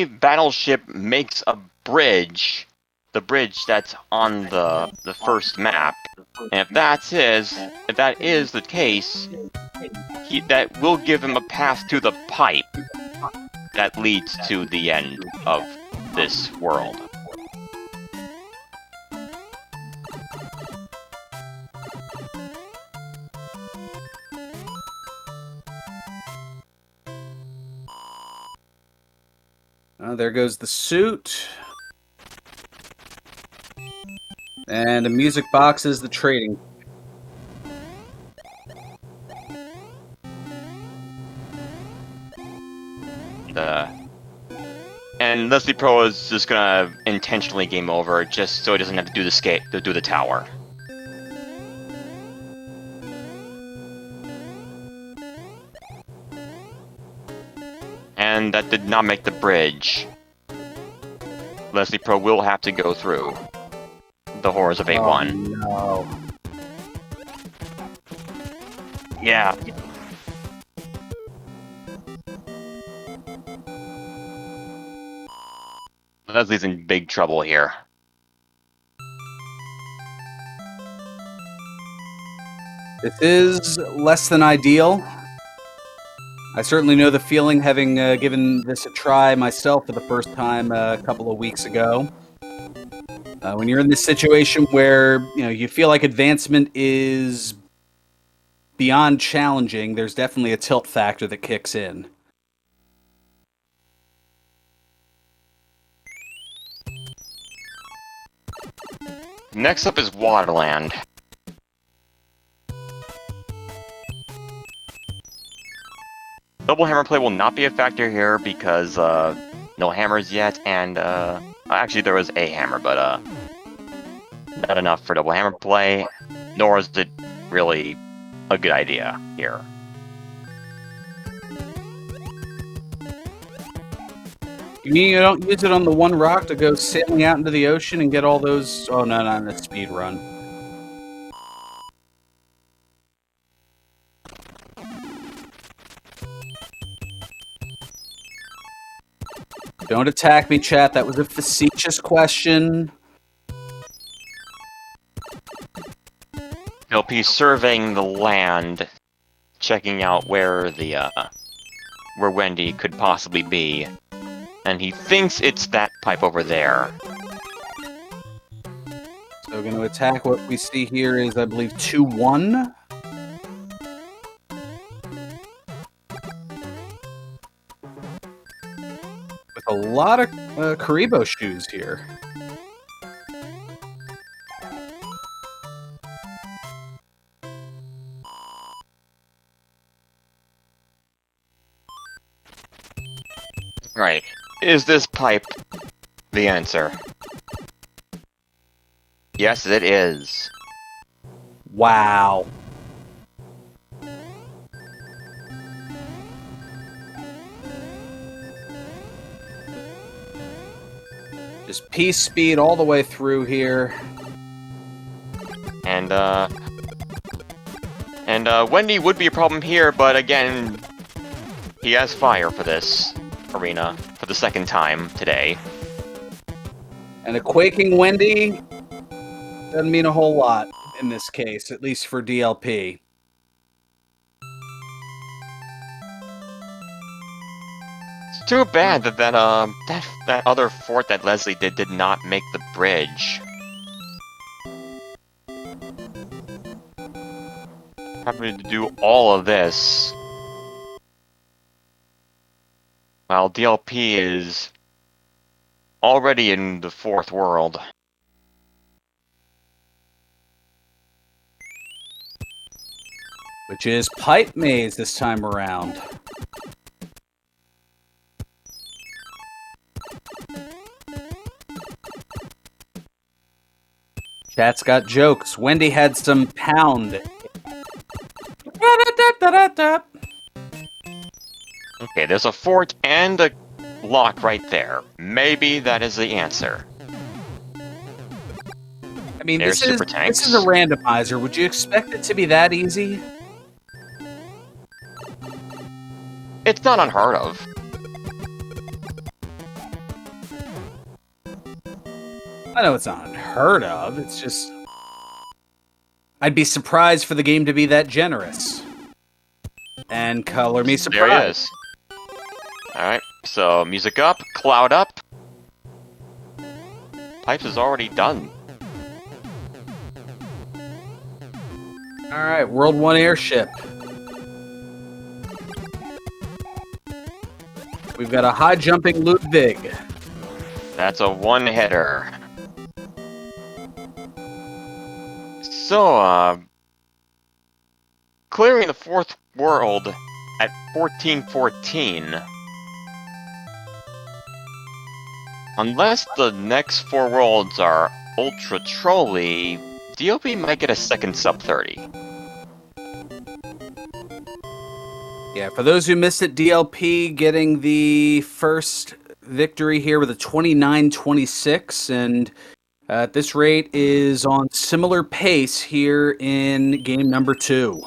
Speaker 1: Battleship makes a bridge, the bridge that's on the first map, and if that is the case, that will give him a path to the pipe that leads to the end of this world.
Speaker 2: There goes the suit. And a music box is the trading.
Speaker 1: And Leslie Pro is just gonna intentionally game over just so he doesn't have to do the tower. And that did not make the bridge. Leslie Pro will have to go through the horrors of A1.
Speaker 2: Oh, no.
Speaker 1: Yeah. Leslie's in big trouble here.
Speaker 2: This is less than ideal. I certainly know the feeling, having given this a try myself for the first time a couple of weeks ago. When you're in this situation where you feel like advancement is beyond challenging, there's definitely a tilt factor that kicks in.
Speaker 1: Next up is Waterland. Double hammer play will not be a factor here because no hammers yet, and actually there was a hammer, but not enough for double hammer play, nor is it really a good idea here.
Speaker 2: You mean you don't use it on the one rock to go sailing out into the ocean and get all those... Oh, no, not in a speed run. Don't attack me, chat. That was a facetious question.
Speaker 1: DLP surveying the land, checking out where the where Wendy could possibly be, and he thinks it's that pipe over there.
Speaker 2: So going to attack. What we see here is, I believe, 2-1. With a lot of Karibo shoes here.
Speaker 1: Right. Is this pipe the answer? Yes, it is.
Speaker 2: Wow. Just peace speed all the way through here.
Speaker 1: And Wendy would be a problem here, but again, he has fire for this arena for the second time today.
Speaker 2: And a quaking Wendy doesn't mean a whole lot in this case, at least for DLP.
Speaker 1: It's too bad that that other fort that Leslie did not make the bridge. Having to do all of this while DLP is already in the fourth world.
Speaker 2: Which is Pipe Maze this time around. Chat's got jokes. Wendy had some pound.
Speaker 1: Okay, there's a fort and a lock right there. Maybe that is the answer.
Speaker 2: I mean,
Speaker 1: There's
Speaker 2: this is a randomizer. Would you expect it to be that easy?
Speaker 1: It's not unheard of.
Speaker 2: I know it's not unheard of. It's just... I'd be surprised for the game to be that generous. And color me surprised.
Speaker 1: There he is. Alright, so music up, cloud up. Pipes is already done.
Speaker 2: Alright, World 1 airship. We've got a high-jumping Ludwig.
Speaker 1: That's a one-hitter. So, clearing the fourth world at 1414. Unless the next 4 worlds are ultra trolly, DLP might get a second sub 30.
Speaker 2: Yeah, for those who missed it, DLP getting the first victory here with a 29-26, and at this rate is on similar pace here in game number 2.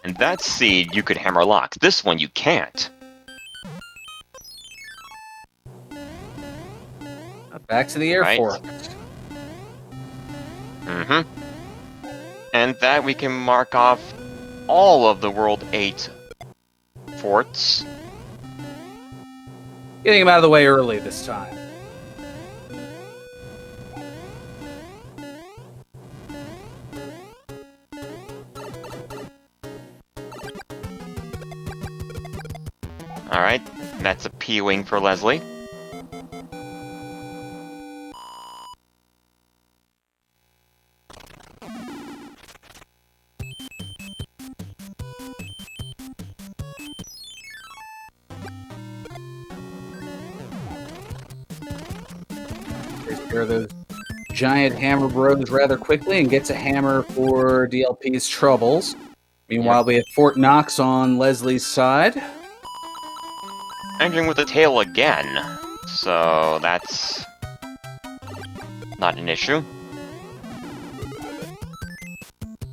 Speaker 1: And that seed you could hammer locks. This one you can't.
Speaker 2: Back to the Air
Speaker 1: Right.
Speaker 2: Force.
Speaker 1: And that we can mark off all of the World 8 forts.
Speaker 2: Getting him out of the way early this time.
Speaker 1: Alright, that's a P-wing for Leslie.
Speaker 2: Takes care of those giant hammer bros rather quickly and gets a hammer for DLP's troubles. Meanwhile, we have Fort Knox on Leslie's side.
Speaker 1: Entering with the tail again. So that's not an issue.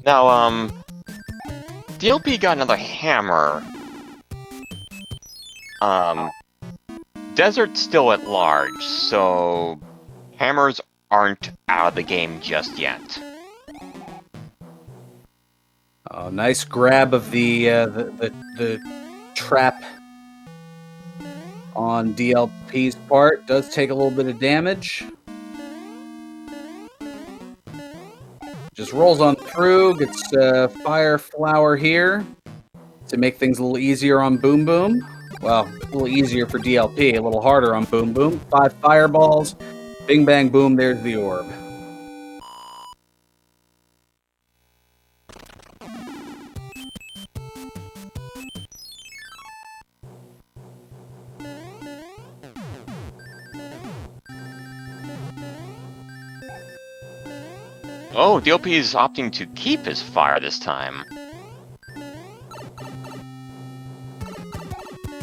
Speaker 1: Now, DLP got another hammer. Desert's still at large, so hammers aren't out of the game just yet.
Speaker 2: Oh, nice grab of the trap on DLP's part. Does take a little bit of damage. Just rolls on through, gets Fire Flower here to make things a little easier on Boom Boom. Well, a little easier for DLP, a little harder on Boom Boom. 5 fireballs, bing bang boom, there's the orb.
Speaker 1: Oh, DLP is opting to keep his fire this time.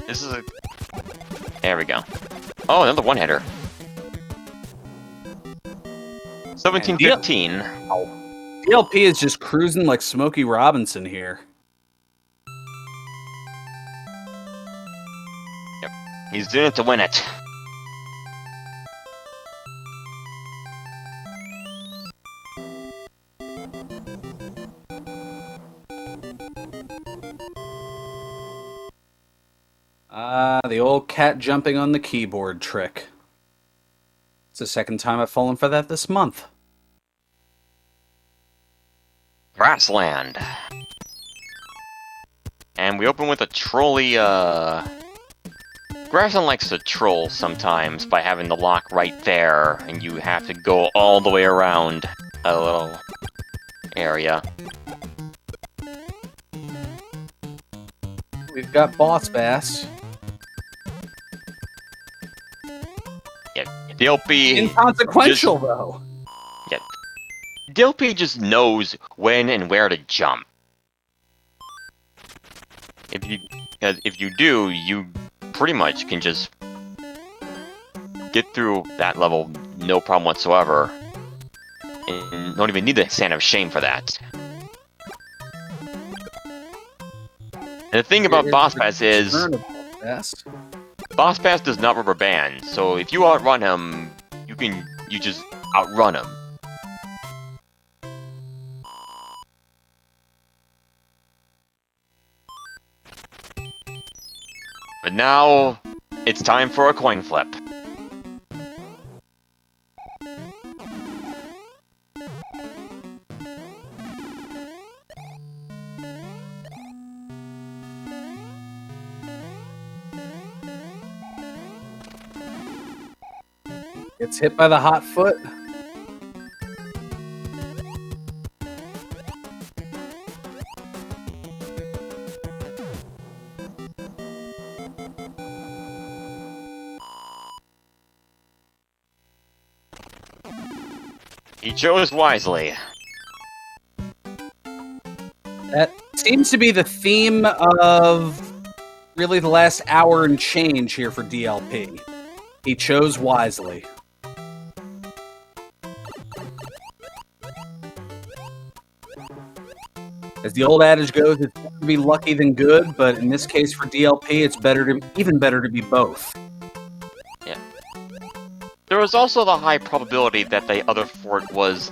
Speaker 1: This is a... There we go. Oh, another one-hitter. 17-15.
Speaker 2: DLP is just cruising like Smokey Robinson here.
Speaker 1: Yep, he's doing it to win it.
Speaker 2: The old cat jumping on the keyboard trick. It's the second time I've fallen for that this month.
Speaker 1: Grassland. And we open with a trolley, Grassland likes to troll sometimes by having the lock right there, and you have to go all the way around a little area.
Speaker 2: We've got Boss Bass.
Speaker 1: Yeah, DLP...
Speaker 2: Inconsequential, though.
Speaker 1: Yeah. DLP just knows when and where to jump. If you do, you pretty much can just get through that level no problem whatsoever. And don't even need the Sand of Shame for that. And the thing about Boss Pass is... Boss Pass does not rubber band, so if you outrun him, you just outrun him. But now, it's time for a coin flip.
Speaker 2: Gets hit by the hot foot.
Speaker 1: He chose wisely.
Speaker 2: That seems to be the theme of really the last hour and change here for DLP. He chose wisely. As the old adage goes, it's better to be lucky than good, but in this case for DLP, it's even better to be both.
Speaker 1: Yeah. There was also the high probability that the other fort was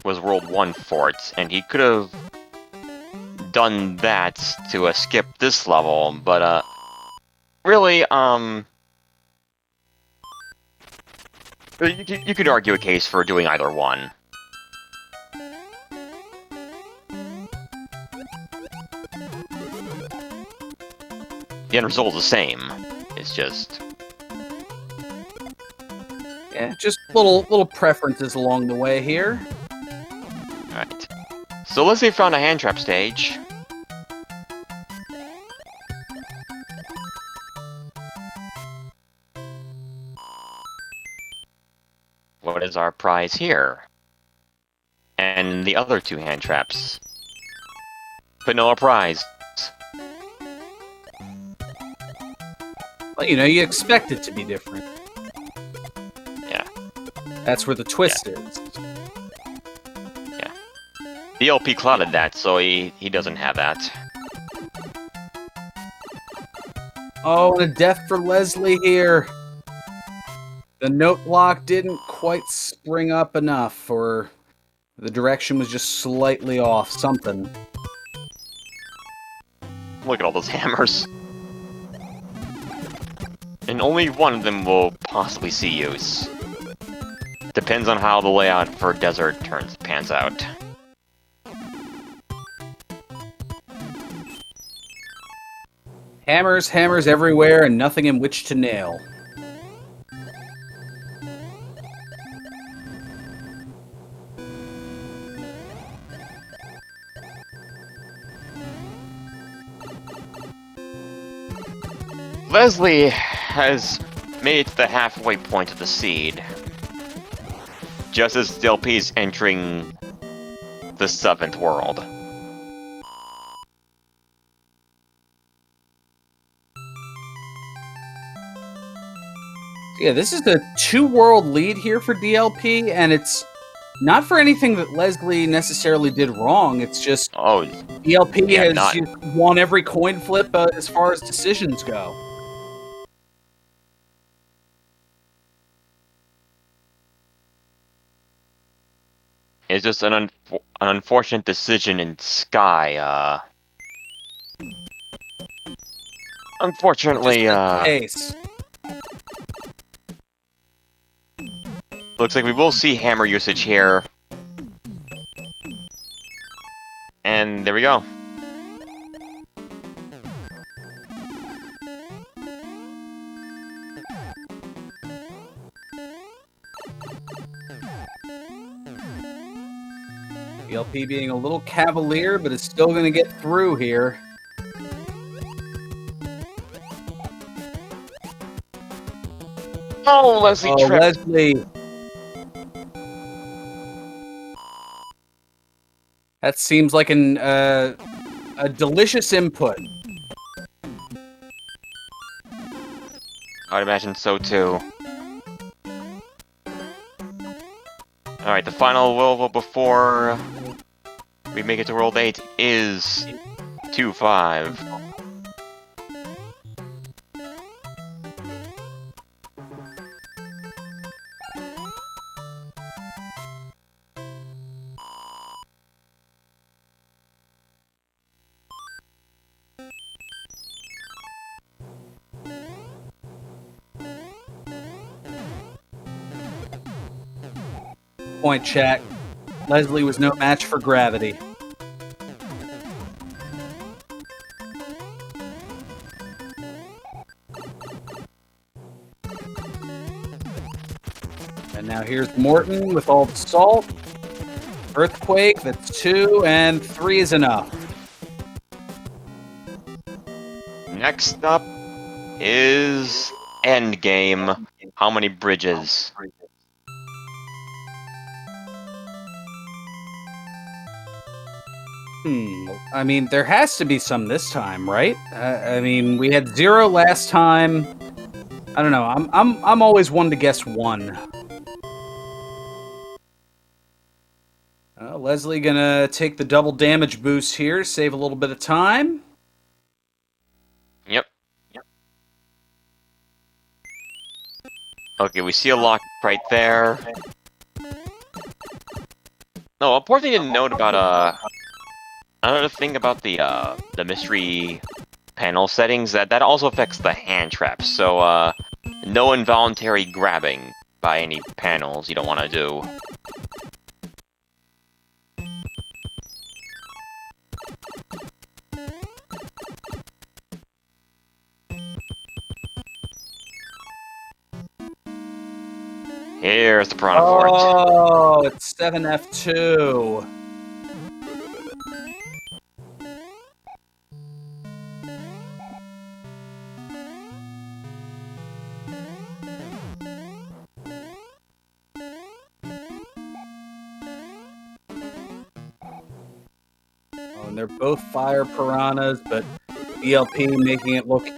Speaker 1: World 1 fort, and he could have done that to skip this level, but really, you could argue a case for doing either one. The end result is the same. It's just...
Speaker 2: Yeah, just little preferences along the way here.
Speaker 1: Alright. So let's say we found a hand trap stage. What is our prize here? And the other two hand traps. Vanilla prize.
Speaker 2: Well, you know, you expect it to be different.
Speaker 1: Yeah.
Speaker 2: That's where the twist is.
Speaker 1: Yeah. DLP clouded that, so he doesn't have that.
Speaker 2: Oh, and a death for Leslie here. The note block didn't quite spring up enough, or the direction was just slightly off. Something.
Speaker 1: Look at all those hammers. And only one of them will possibly see use. Depends on how the layout for desert pans out.
Speaker 2: Hammers, hammers everywhere, and nothing in which to nail.
Speaker 1: Leslie has made it to the halfway point of the seed. Just as DLP is entering the 7th world.
Speaker 2: Yeah, this is a 2-world lead here for DLP, and it's not for anything that Leslie necessarily did wrong. It's just DLP has won every coin flip as far as decisions go.
Speaker 1: It's just an unfortunate decision in Sky. Unfortunately,
Speaker 2: Ace.
Speaker 1: Looks like we will see hammer usage here. And there we go.
Speaker 2: DLP being a little cavalier, but it's still going to get through here.
Speaker 1: Oh, Leslie tripped.
Speaker 2: Leslie. That seems like a delicious input.
Speaker 1: I'd imagine so too. Alright, the final level before we make it to World 8 is 2-5.
Speaker 2: Point check. Leslie was no match for gravity. And now here's Morton with all the salt. Earthquake, that's 2, and 3 is enough.
Speaker 1: Next up is Endgame. How many bridges?
Speaker 2: I mean, there has to be some this time, right? I mean, we had 0 last time. I don't know. I'm always one to guess 1. Leslie gonna take the double damage boost here, save a little bit of time.
Speaker 1: Yep. Okay, we see a lock right there. No, important thing to note about another thing about the mystery panel settings that also affects the hand traps. So no involuntary grabbing by any panels you don't want to do. Here's the Piranha Fort.
Speaker 2: Oh, it's 7F2. Oh, and they're both fire piranhas, but DLP making it look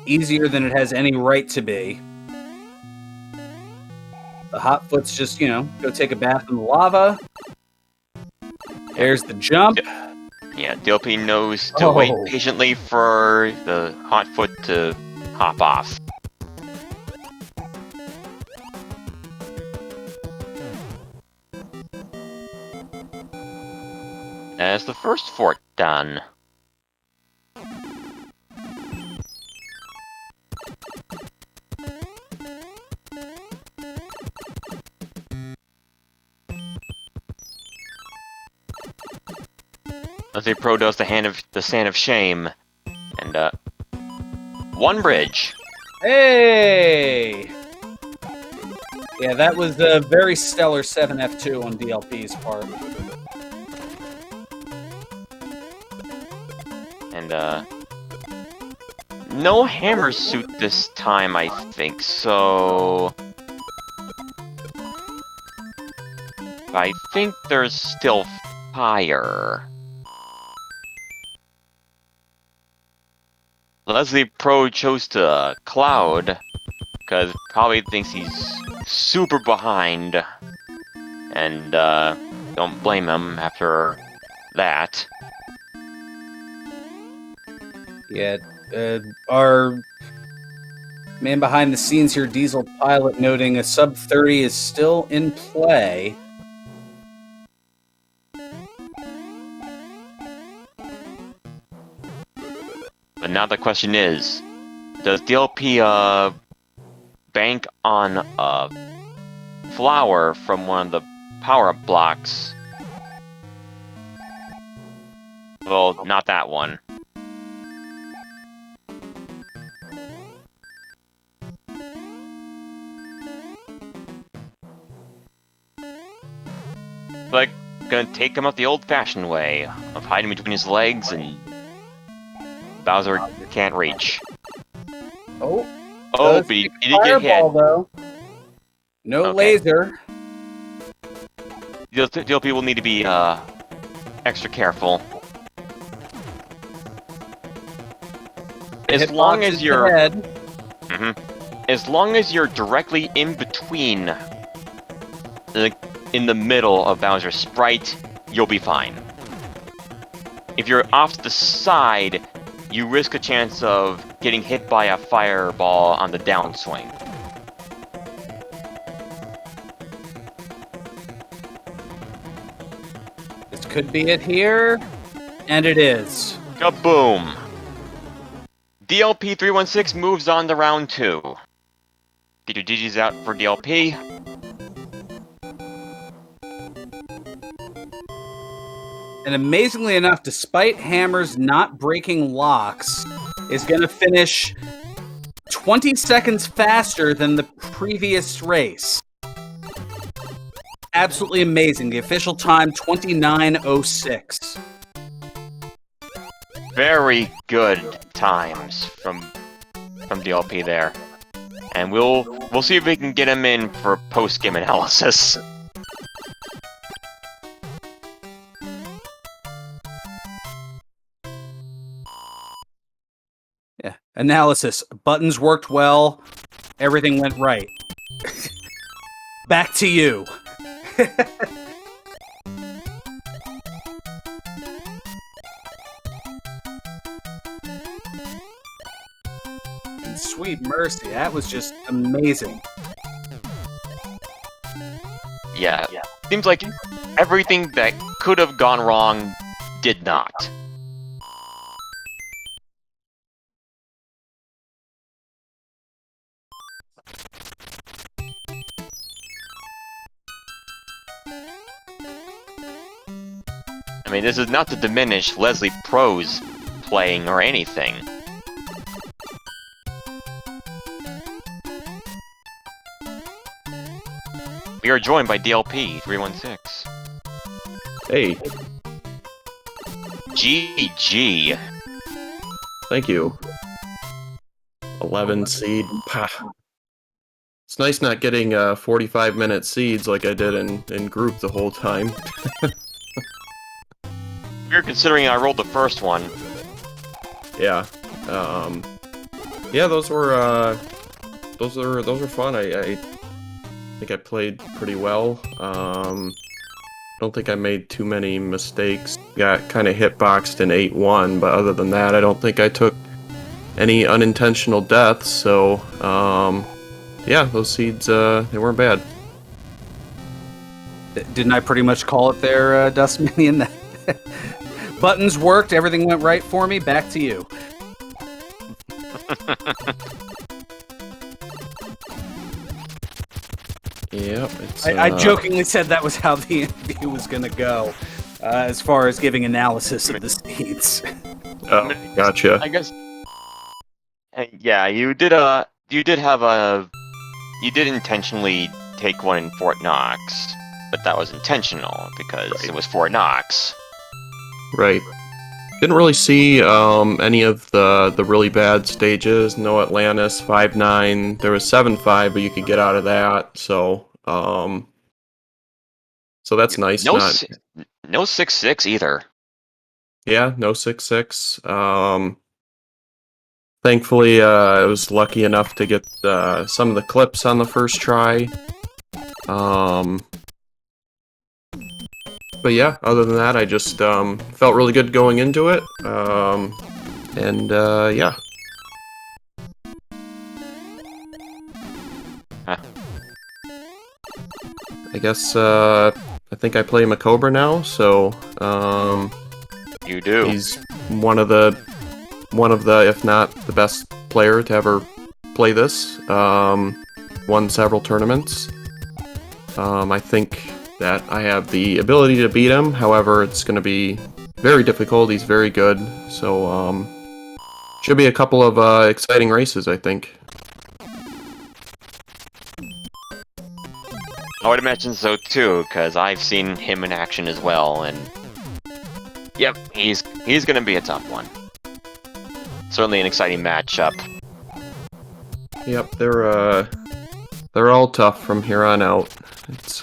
Speaker 2: easier than it has any right to be. The Hotfoot's just, go take a bath in the lava. There's the jump.
Speaker 1: Yeah, DLP knows to wait patiently for the Hotfoot to hop off. That's the first fort done. Leslie Pro does the Sand of Shame, and 1 bridge.
Speaker 2: Hey! Yeah, that was a very stellar 7F2 on DLP's part.
Speaker 1: And no hammer suit this time, I think, so I think there's still fire. Leslie Pro chose to Cloud, because probably thinks he's super behind, and don't blame him after that.
Speaker 2: Yeah, our man behind the scenes here, Diesel Pilot, noting a sub 30 is still in play.
Speaker 1: But now the question is, does DLP bank on a flower from one of the power-up blocks? Well, not that one. Like, gonna take him out the old-fashioned way of hiding between his legs and Bowser can't reach.
Speaker 2: Oh,
Speaker 1: but he did get hit.
Speaker 2: Though. No laser.
Speaker 1: DLP will need to be extra careful. As long as you're as long as you're directly in between, in the middle of Bowser's sprite, you'll be fine. If you're off to the side, you risk a chance of getting hit by a fireball on the downswing.
Speaker 2: This could be it here, and it is.
Speaker 1: Kaboom! DLP316 moves on to round 2. Get your digits out for DLP.
Speaker 2: And amazingly enough, despite hammers not breaking locks, is going to finish 20 seconds faster than the previous race. absolutely amazing. The official time, 29:06.
Speaker 1: Very good times from DLP there. And we'll see if we can get him in for post-game analysis.
Speaker 2: Yeah. Analysis. Buttons worked well. Everything went right. Back to you. Sweet mercy, that was just amazing.
Speaker 1: Yeah. Seems like everything that could have gone wrong did not. I mean, this is not to diminish Leslie Pro's playing or anything. We are joined by DLP316.
Speaker 3: Hey,
Speaker 1: GG.
Speaker 3: thank you. 11 seed. Pah. It's nice not getting 45-minute seeds like I did in group the whole time.
Speaker 1: We're considering I rolled the first one.
Speaker 3: Yeah. Yeah, those were fun. I think I played pretty well. Don't think I made too many mistakes. Got kind of hitboxed in 8-1, but other than that, I don't think I took any unintentional deaths. So, yeah, those seeds, they weren't bad.
Speaker 2: Didn't I pretty much call it there, Dust Minion? Buttons worked, everything went right for me. Back to you.
Speaker 3: Yep,
Speaker 2: I jokingly said that was how the interview was going to go, as far as giving analysis of the seeds.
Speaker 3: Oh, gotcha.
Speaker 1: I guess. Yeah, you did intentionally take one in Fort Knox, but that was intentional because
Speaker 3: Right.
Speaker 1: it was Fort Knox.
Speaker 3: Right. Didn't really see any of the really bad stages. No Atlantis, 5-9. There was 7-5, but you could get out of that. So so that's nice.
Speaker 1: No 6-6 either.
Speaker 3: Yeah, no 6-6. Thankfully, I was lucky enough to get some of the clips on the first try. But yeah, other than that, I just felt really good going into it. Yeah.
Speaker 1: Huh.
Speaker 3: I guess I think I play Macobra now, so
Speaker 1: You do.
Speaker 3: he's one of the, if not the best player to ever play this. Won several tournaments. I think that I have the ability to beat him. However, it's going to be very difficult. He's very good, so should be a couple of exciting races, I think.
Speaker 1: I would imagine so too, because I've seen him in action as well, and yep, he's going to be a tough one. Certainly an exciting matchup.
Speaker 3: Yep, they're all tough from here on out. It's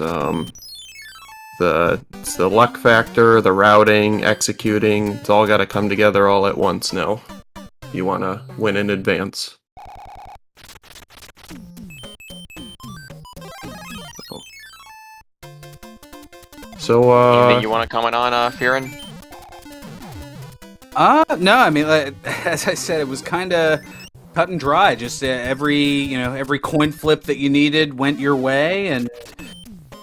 Speaker 3: the luck factor, the routing, executing. It's all got to come together all at once now. If you want to win in advance. So
Speaker 1: Anything you want to comment on, Fearon?
Speaker 2: No, I mean, as I said, it was kind of cut and dry. Just every coin flip that you needed went your way, and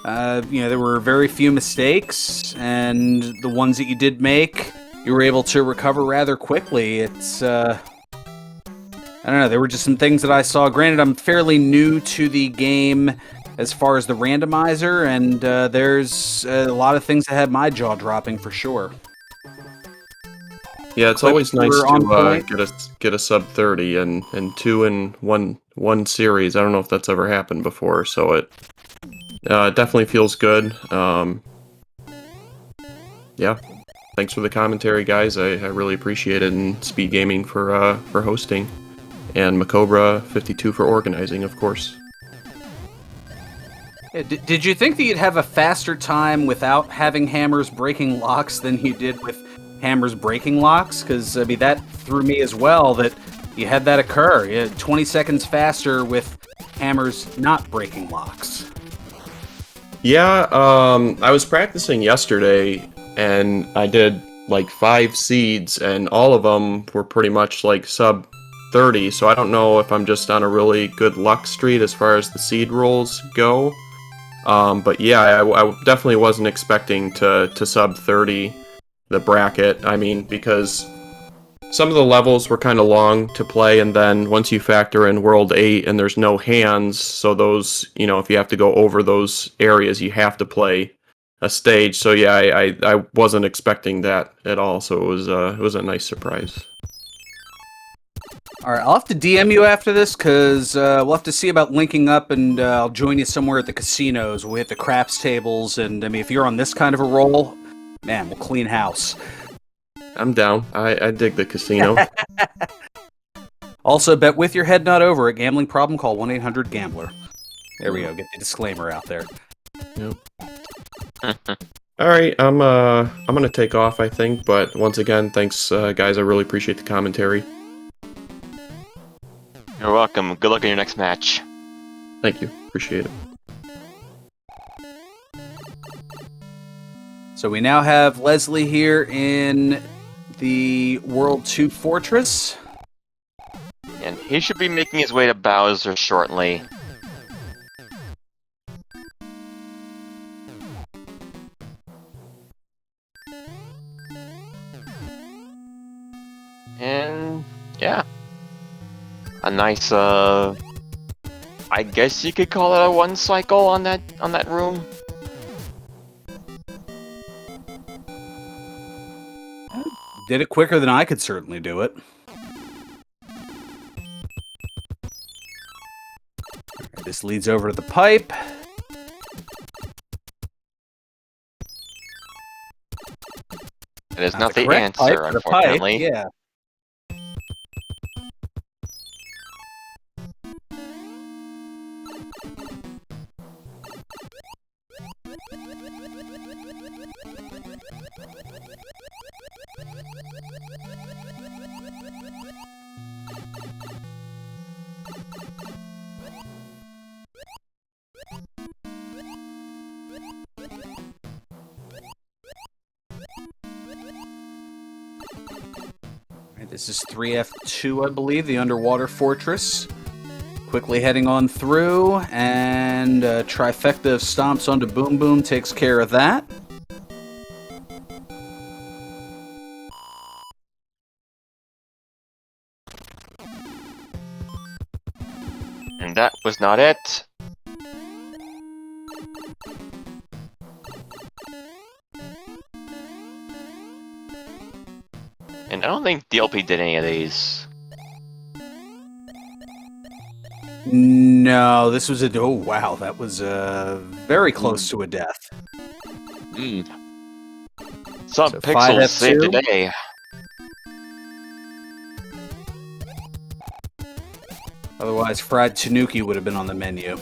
Speaker 2: there were very few mistakes, and the ones that you did make, you were able to recover rather quickly. It's I don't know. There were just some things that I saw. Granted, I'm fairly new to the game as far as the randomizer, and there's a lot of things that had my jaw dropping for sure.
Speaker 3: yeah, it's
Speaker 2: Clips
Speaker 3: always nice
Speaker 2: were on
Speaker 3: to
Speaker 2: point.
Speaker 3: get a sub 30 and two in one series. I don't know if that's ever happened before, so it It definitely feels good. Yeah. Thanks for the commentary, guys. I really appreciate it, and SpeedGaming for hosting, and Macobra52 for organizing, of course.
Speaker 2: Yeah, did you think that you'd have a faster time without having hammers breaking locks than you did with hammers breaking locks? Because, I mean, that threw me as well, that you had that occur. You had 20 seconds faster with hammers not breaking locks.
Speaker 3: Yeah, I was practicing yesterday, and I did like 5 seeds, and all of them were pretty much like sub 30, so I don't know if I'm just on a really good luck streak as far as the seed rolls go. But yeah, I definitely wasn't expecting to sub 30 the bracket. I mean, because some of the levels were kind of long to play, and then once you factor in World 8 and there's no hands, so those, you know, if you have to go over those areas, you have to play a stage. So yeah, I wasn't expecting that at all, so it was a nice surprise.
Speaker 2: All right, I'll have to DM you after this, because we'll have to see about linking up, and I'll join you somewhere at the casinos. We'll hit the craps tables, and I mean, if you're on this kind of a roll, man, we'll clean house.
Speaker 3: I'm down. I dig the casino.
Speaker 2: Also, bet with your head not over. A gambling problem, call 1-800-GAMBLER. There we go. Get the disclaimer out there.
Speaker 3: Yep. All right, I'm gonna take off, I think. But once again, thanks, guys. I really appreciate the commentary.
Speaker 1: You're welcome. Good luck in your next match.
Speaker 3: Thank you. Appreciate it.
Speaker 2: So we now have Leslie here in the World 2 Fortress.
Speaker 1: And he should be making his way to Bowser shortly. And yeah. A nice I guess you could call it a 1 cycle on that room.
Speaker 2: Did it quicker than I could certainly do it. This leads over to the pipe.
Speaker 1: It is not the
Speaker 2: correct
Speaker 1: answer,
Speaker 2: pipe,
Speaker 1: unfortunately.
Speaker 2: The pipe, yeah. This is 3F2, I believe, the underwater fortress. Quickly heading on through, and trifecta of stomps onto Boom Boom takes care of that.
Speaker 1: And that was not it. And I don't think DLP did any of these.
Speaker 2: No, this was a... Oh, wow, that was very close to a death.
Speaker 1: Some
Speaker 2: So
Speaker 1: pixels
Speaker 2: 5F2.
Speaker 1: saved the day.
Speaker 2: Otherwise, fried tanuki would have been on the menu.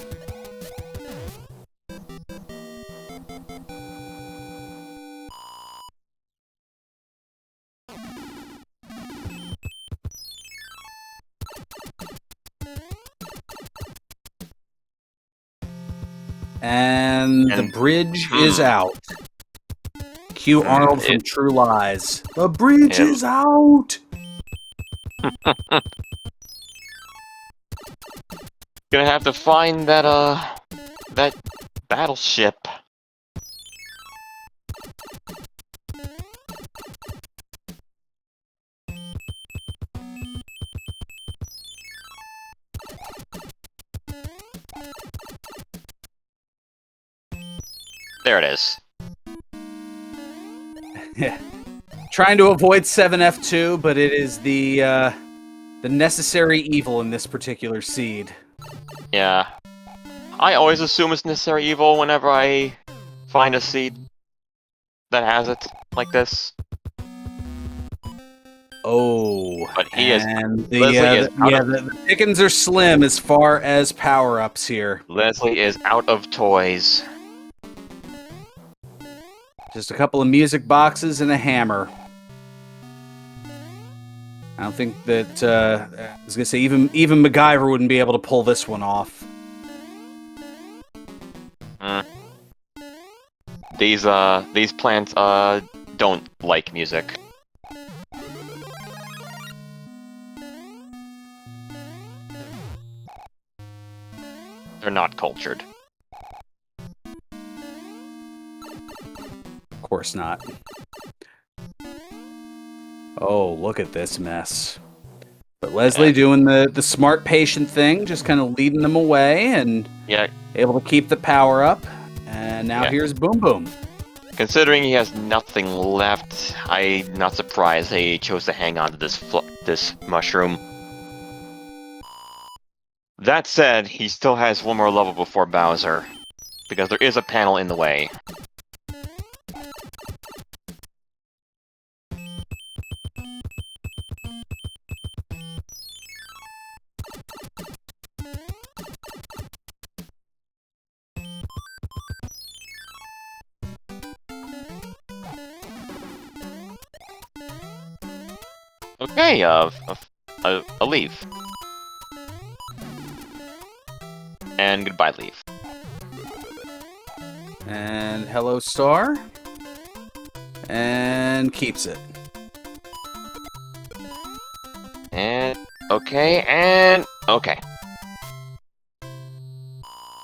Speaker 2: And the bridge is out. Cue Arnold from True Lies. The bridge is out!
Speaker 1: Gonna have to find that, that battleship. There it is.
Speaker 2: Trying to avoid 7F2, but it is the necessary evil in this particular seed.
Speaker 1: Yeah. I always assume it's necessary evil whenever I find a seed that has it, like this.
Speaker 2: Oh,
Speaker 1: But he is...
Speaker 2: and
Speaker 1: Leslie is out of...
Speaker 2: the pickings are slim as far as power-ups here.
Speaker 1: Leslie is out of toys.
Speaker 2: Just a couple of music boxes and a hammer. I don't think that, I was gonna say, even MacGyver wouldn't be able to pull this one off.
Speaker 1: These plants, don't like music. They're not cultured.
Speaker 2: Of course not. Oh, look at this mess. But Leslie doing the smart patient thing, just kind of leading them away and able to keep the power up. And now here's Boom Boom.
Speaker 1: Considering he has nothing left, I'm not surprised he chose to hang on to this mushroom. That said, he still has one more level before Bowser, because there is a panel in the way. Okay, a leaf. And goodbye, leaf.
Speaker 2: And hello, star. And keeps it.
Speaker 1: And okay, and okay.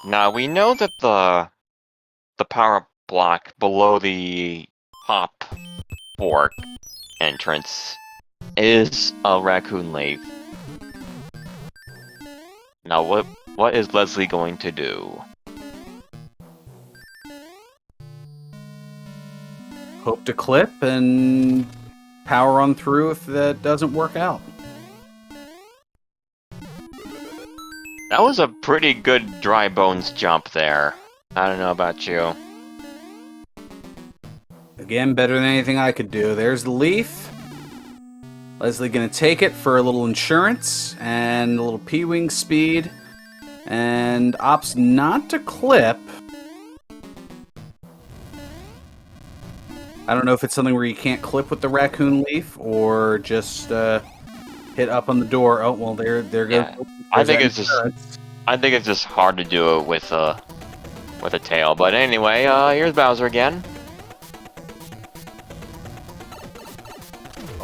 Speaker 1: Now we know that the power block below the pop fork entrance is a raccoon leaf. Now what is Leslie going to do?
Speaker 2: Hope to clip and power on through if that doesn't work out.
Speaker 1: That was a pretty good dry bones jump there. I don't know about you.
Speaker 2: Again, better than anything I could do. There's the leaf. Leslie gonna take it for a little insurance and a little P-wing speed. And opts not to clip. I don't know if it's something where you can't clip with the raccoon leaf or just hit up on the door. Oh well, there goes.
Speaker 1: Yeah. I think it's just hard to do it with a tail. But anyway, here's Bowser again.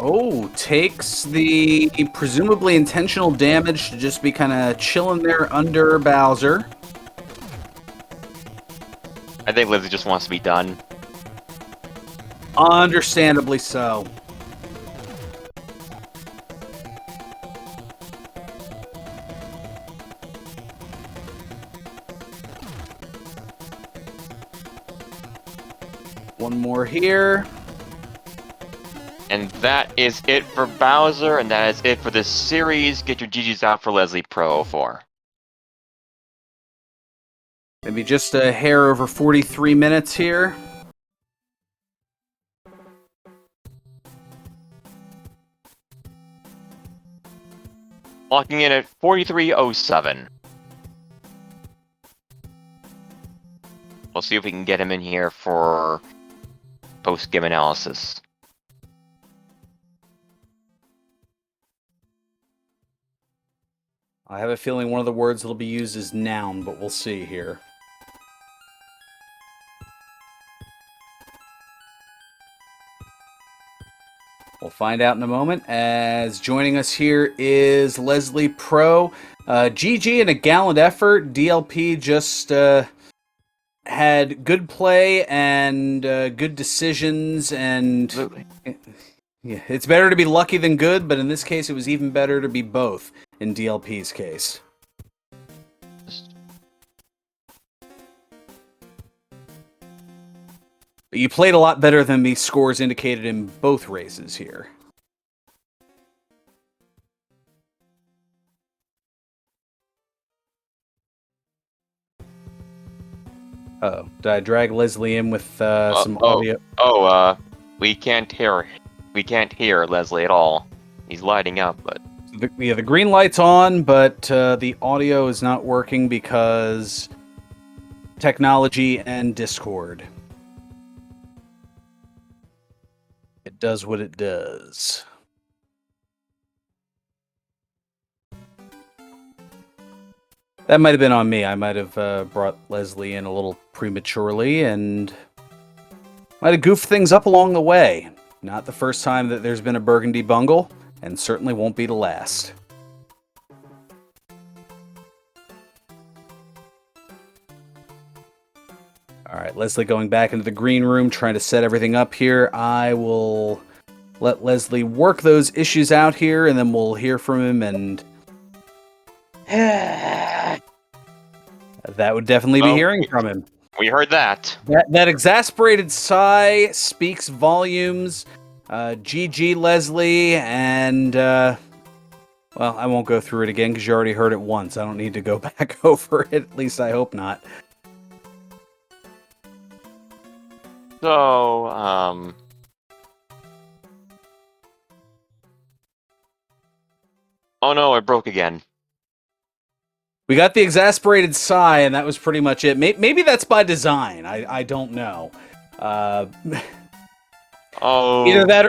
Speaker 2: Oh, takes the presumably intentional damage to just be kind of chilling there under Bowser.
Speaker 1: I think Lizzie just wants to be done.
Speaker 2: Understandably so. One more here.
Speaker 1: And that is it for Bowser, and that is it for this series. Get your GGs out for Leslie Pro 04.
Speaker 2: Maybe just a hair over 43 minutes here.
Speaker 1: Locking in at 43:07. We'll see if we can get him in here for post-game analysis.
Speaker 2: I have a feeling one of the words that'll be used is noun, but we'll see here. We'll find out in a moment, as joining us here is Leslie Pro. GG in a gallant effort. DLP just had good play and good decisions, and yeah, it's better to be lucky than good, but in this case it was even better to be both in DLP's case. But you played a lot better than the scores indicated in both races here. Oh, did I drag Leslie in with some audio?
Speaker 1: We can't hear. We can't hear Leslie at all. He's lighting up, but
Speaker 2: The green light's on, but the audio is not working because technology and Discord. It does what it does. That might have been on me. I might have brought Leslie in a little prematurely and might have goofed things up along the way. Not the first time that there's been a Burgundy bungle, and certainly won't be the last. Alright, Leslie going back into the green room, trying to set everything up here. I will let Leslie work those issues out here, and then we'll hear from him, and that would definitely be hearing from him.
Speaker 1: we heard that.
Speaker 2: That exasperated sigh speaks volumes. GG, Leslie, and, well, I won't go through it again because you already heard it once. I don't need to go back over it, at least I hope not.
Speaker 1: So, oh no, it broke again.
Speaker 2: We got the exasperated sigh, and that was pretty much it. Maybe that's by design. I don't know.
Speaker 1: Oh.
Speaker 2: Either that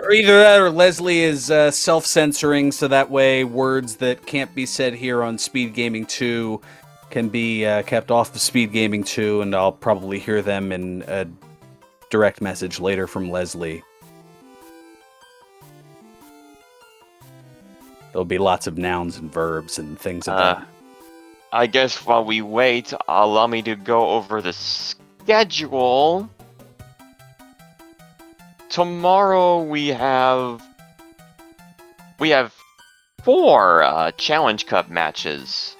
Speaker 2: or Leslie is self-censoring, so that way words that can't be said here on SpeedGaming 2 can be kept off the SpeedGaming 2, and I'll probably hear them in a direct message later from Leslie. There'll be lots of nouns and verbs and things of that.
Speaker 1: I guess while we wait, allow me to go over the schedule. Tomorrow we have 4 Challenge Cup matches.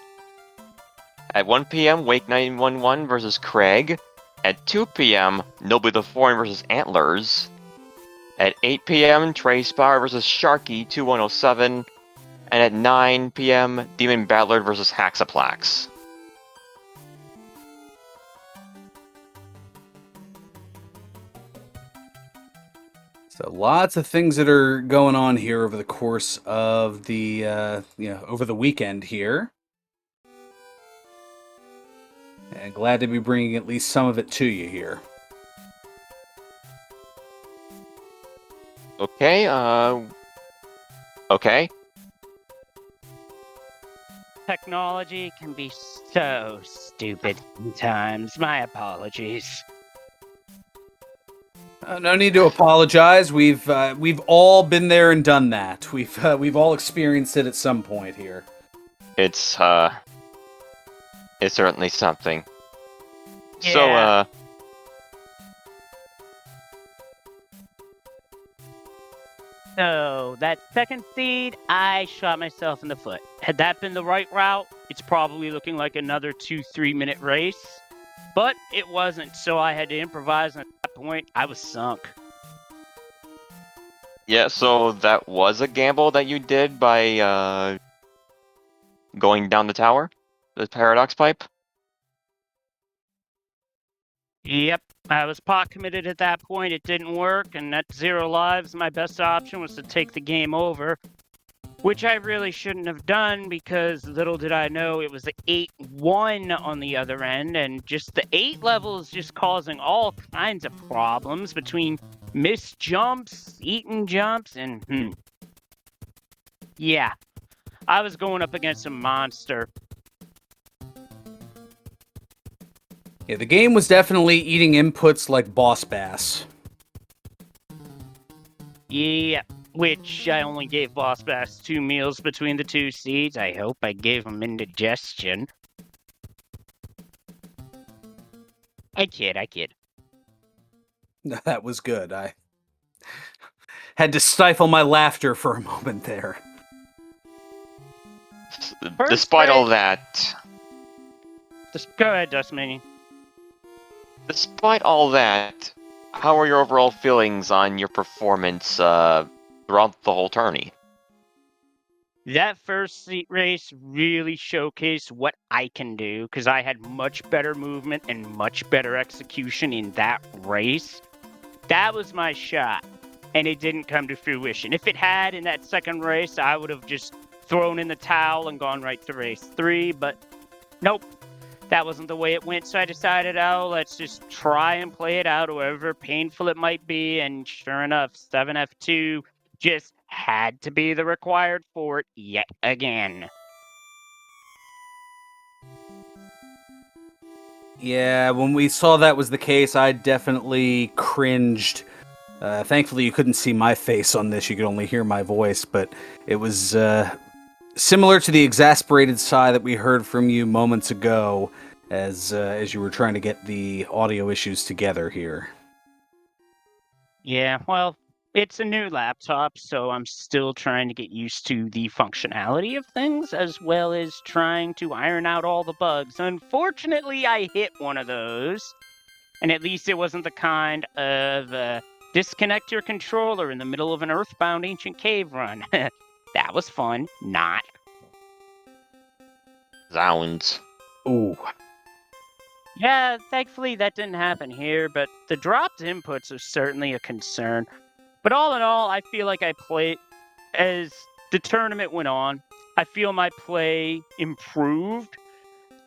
Speaker 1: At 1 p.m., Wake 911 versus Craig. At 2 p.m., Nobly the Foreign versus Antlers. At 8 p.m., Trey Spire versus Sharky 2107. And at 9 p.m., Demon Battler versus Haxaplax.
Speaker 2: So lots of things that are going on here over the course of the, over the weekend here. And glad to be bringing at least some of it to you here.
Speaker 1: Okay, okay.
Speaker 4: Technology can be so stupid sometimes. My apologies.
Speaker 2: No need to apologize. We've all been there and done that. We've all experienced it at some point here.
Speaker 1: It's certainly something.
Speaker 4: Yeah. So, that second seed, I shot myself in the foot. Had that been the right route, it's probably looking like another 2-3 minute race. But it wasn't, so I had to improvise, and at that point, I was sunk.
Speaker 1: Yeah, so that was a gamble that you did by going down the tower? The Paradox Pipe?
Speaker 4: Yep, I was pot committed at that point. It didn't work, and at 0 lives, my best option was to take the game over, which I really shouldn't have done because little did I know it was an 8-1 on the other end, and just the 8 level is just causing all kinds of problems between missed jumps, eaten jumps, and yeah, I was going up against a monster.
Speaker 2: Yeah, the game was definitely eating inputs like Boss Bass.
Speaker 4: Yeah, which I only gave Boss Bass 2 meals between the 2 seeds. I hope I gave him indigestion. I kid.
Speaker 2: That was good. I had to stifle my laughter for a moment there.
Speaker 1: Despite all that...
Speaker 4: Just go ahead, Dustmania.
Speaker 1: Despite all that, how are your overall feelings on your performance throughout the whole tourney?
Speaker 4: that first race really showcased what I can do because I had much better movement and much better execution in that race. That was my shot, and it didn't come to fruition. If it had in that second race, I would have just thrown in the towel and gone right to race 3, but nope. That wasn't the way it went, so I decided, let's just try and play it out, however painful it might be, and sure enough, 7F2 just had to be the required for it yet again.
Speaker 2: Yeah, when we saw that was the case, I definitely cringed. Thankfully, you couldn't see my face on this, you could only hear my voice, but it was similar to the exasperated sigh that we heard from you moments ago as you were trying to get the audio issues together here.
Speaker 4: Yeah, well, it's a new laptop, so I'm still trying to get used to the functionality of things, as well as trying to iron out all the bugs. Unfortunately, I hit one of those, and at least it wasn't the kind of disconnect your controller in the middle of an Earthbound Ancient Cave run. That was fun. Not.
Speaker 1: Zounds.
Speaker 2: Ooh.
Speaker 4: Yeah, thankfully that didn't happen here, but the dropped inputs are certainly a concern. But all in all, I feel like I played, as the tournament went on, I feel my play improved,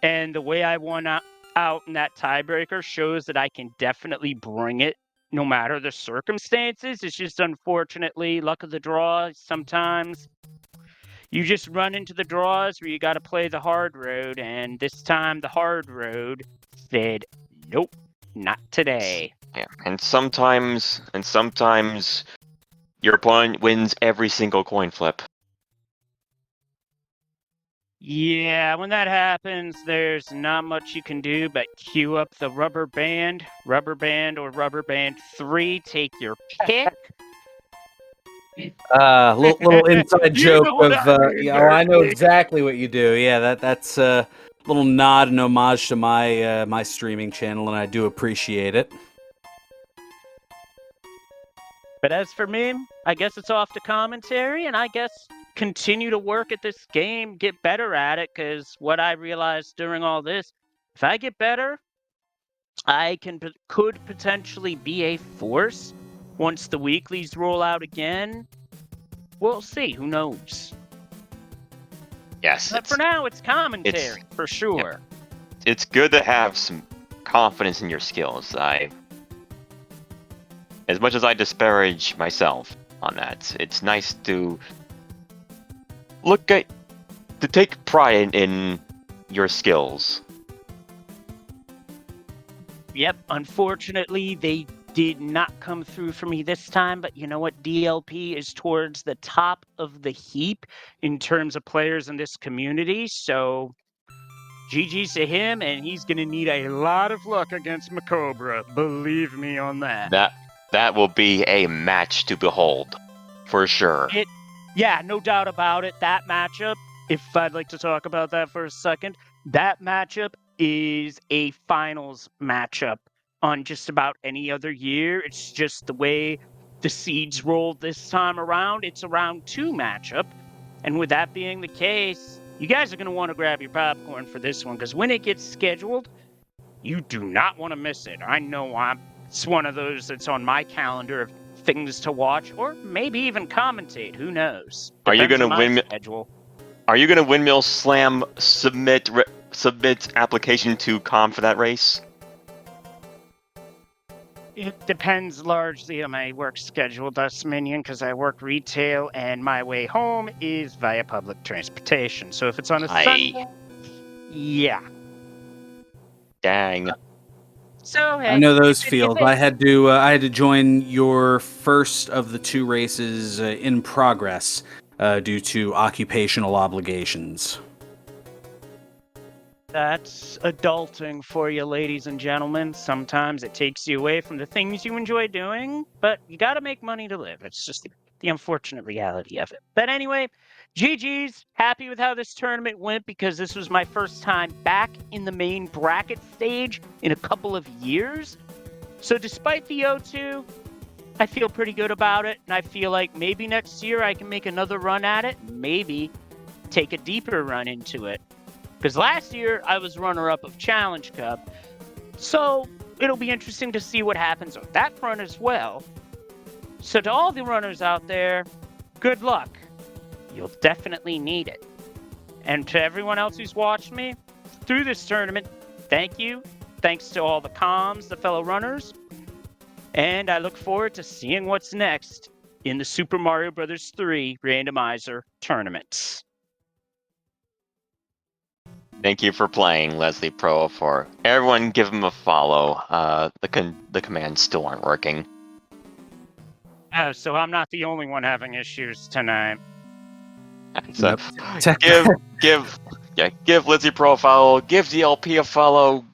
Speaker 4: and the way I won out in that tiebreaker shows that I can definitely bring it no matter the circumstances. It's just unfortunately luck of the draw. Sometimes you just run into the draws where you got to play the hard road, and this time the hard road said, nope, not today.
Speaker 1: Yeah, and sometimes your opponent wins every single coin flip.
Speaker 4: Yeah, when that happens, there's not much you can do but queue up the rubber band or rubber band 3, take your pick.
Speaker 2: Little inside
Speaker 4: You
Speaker 2: joke
Speaker 4: know what
Speaker 2: of,
Speaker 4: I mean,
Speaker 2: I know
Speaker 4: Bernie.
Speaker 2: exactly what you do. Yeah, that's a little nod and homage to my my streaming channel, and I do appreciate it.
Speaker 4: But as for me, I guess it's off to commentary, and I guess continue to work at this game, get better at it, because what I realized during all this, if I get better, I could potentially be a force once the weeklies roll out again. We'll see, who knows?
Speaker 1: Yes,
Speaker 4: But for now, it's commentary, for sure.
Speaker 1: it's good to have some confidence in your skills. As much as I disparage myself on that, it's nice to take pride in your skills.
Speaker 4: Yep, unfortunately, they did not come through for me this time, but you know what? DLP is towards the top of the heap in terms of players in this community, so GG's to him, and he's going to need a lot of luck against Macobra. Believe me on that.
Speaker 1: That will be a match to behold, for sure.
Speaker 4: Yeah, no doubt about it. That matchup, if I'd like to talk about that for a second, that matchup is a finals matchup on just about any other year. It's just the way the seeds rolled this time around. It's a round 2 matchup. And with that being the case, you guys are going to want to grab your popcorn for this one, because when it gets scheduled, you do not want to miss it. I know it's one of those that's on my calendar of things to watch, or maybe even commentate. Who knows?
Speaker 1: Are you
Speaker 4: Depends
Speaker 1: gonna
Speaker 4: on my
Speaker 1: win?
Speaker 4: schedule.
Speaker 1: Are you gonna windmill slam submit application to for that race?
Speaker 4: It depends largely on my work schedule, thus Minion, because I work retail and my way home is via public transportation. So if it's on a Sunday, yeah.
Speaker 1: Dang.
Speaker 4: So hey,
Speaker 2: I know those
Speaker 4: if
Speaker 2: feels.
Speaker 4: it-
Speaker 2: I had to join your first of the 2 races in progress due to occupational obligations.
Speaker 4: That's adulting for you, ladies and gentlemen. Sometimes it takes you away from the things you enjoy doing, but you gotta make money to live. It's just the unfortunate reality of it. But anyway, GG's, happy with how this tournament went, because this was my first time back in the main bracket stage in a couple of years. So despite the O2, I feel pretty good about it, and I feel like maybe next year I can make another run at it. Maybe. take a deeper run into it. Because last year, I was runner-up of Challenge Cup, so it'll be interesting to see what happens on that front as well. So to all the runners out there, good luck. You'll definitely need it. And to everyone else who's watched me through this tournament, thank you. Thanks to all the comms, the fellow runners. And I look forward to seeing what's next in the Super Mario Bros. 3 Randomizer tournaments.
Speaker 1: Thank you for playing, Leslie Pro 4. Everyone give him a follow. The commands still aren't working.
Speaker 4: Oh, so I'm not the only one having issues tonight.
Speaker 1: So, give Lizzie Pro a follow, give DLP a follow,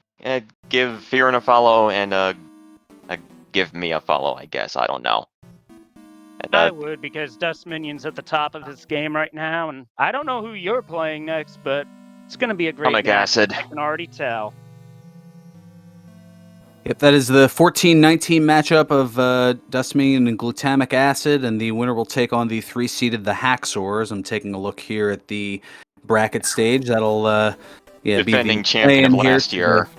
Speaker 1: give Fearin a follow, and give me a follow, I guess. I don't know. And,
Speaker 4: I would, because Dust Minion's at the top of this game right now, and I don't know who you're playing next, but it's going to be a great
Speaker 1: Atomic
Speaker 4: match.
Speaker 1: Acid.
Speaker 4: I can already tell.
Speaker 2: Yep, that is the 14-19 matchup of Dust Minion and Glutamic Acid, and the winner will take on the 3-seeded the Hacksaws. I'm taking a look here at the bracket stage. That'll
Speaker 1: defending
Speaker 2: be
Speaker 1: champion of last year.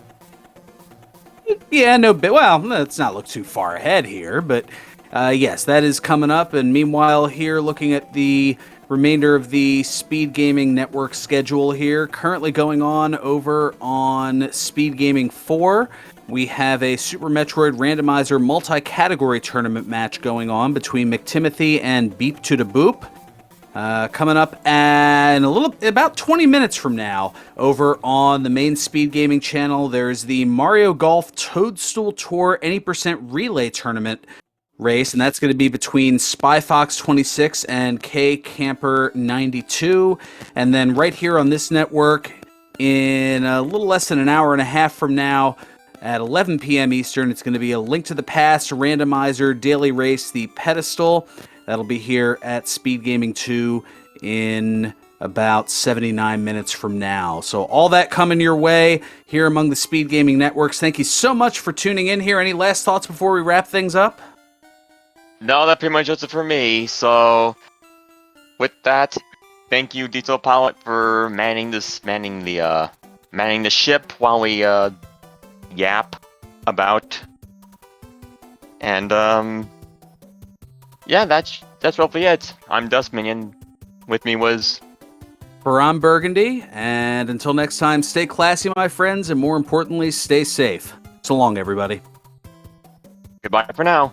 Speaker 2: Yeah, no, well, let's not look too far ahead here, but yes, that is coming up. And meanwhile, here looking at the remainder of the SpeedGaming Network schedule here, currently going on over on SpeedGaming 4. We have a Super Metroid Randomizer multi-category tournament match going on between McTimothy and Beep to the Boop. Coming up in about 20 minutes from now, over on the main SpeedGaming channel, there's the Mario Golf Toadstool Tour Any Percent Relay Tournament race, and that's going to be between SpyFox26 and K Camper 92. And then right here on this network, in a little less than an hour and a half from now, at 11 p.m. Eastern, it's going to be a Link to the Past Randomizer Daily Race, the Pedestal. That'll be here at SpeedGaming 2 in about 79 minutes from now. So all that coming your way here among the SpeedGaming networks. Thank you so much for tuning in here. Any last thoughts before we wrap things up?
Speaker 1: No, that pretty much does it for me. So, with that, thank you, Detail Pilot, for manning the ship while we yap about. And yeah, that's roughly it. I'm Dust Minion. With me was
Speaker 2: Baron Burgundy, and until next time, stay classy, my friends, and more importantly, stay safe. So long, everybody.
Speaker 1: goodbye for now.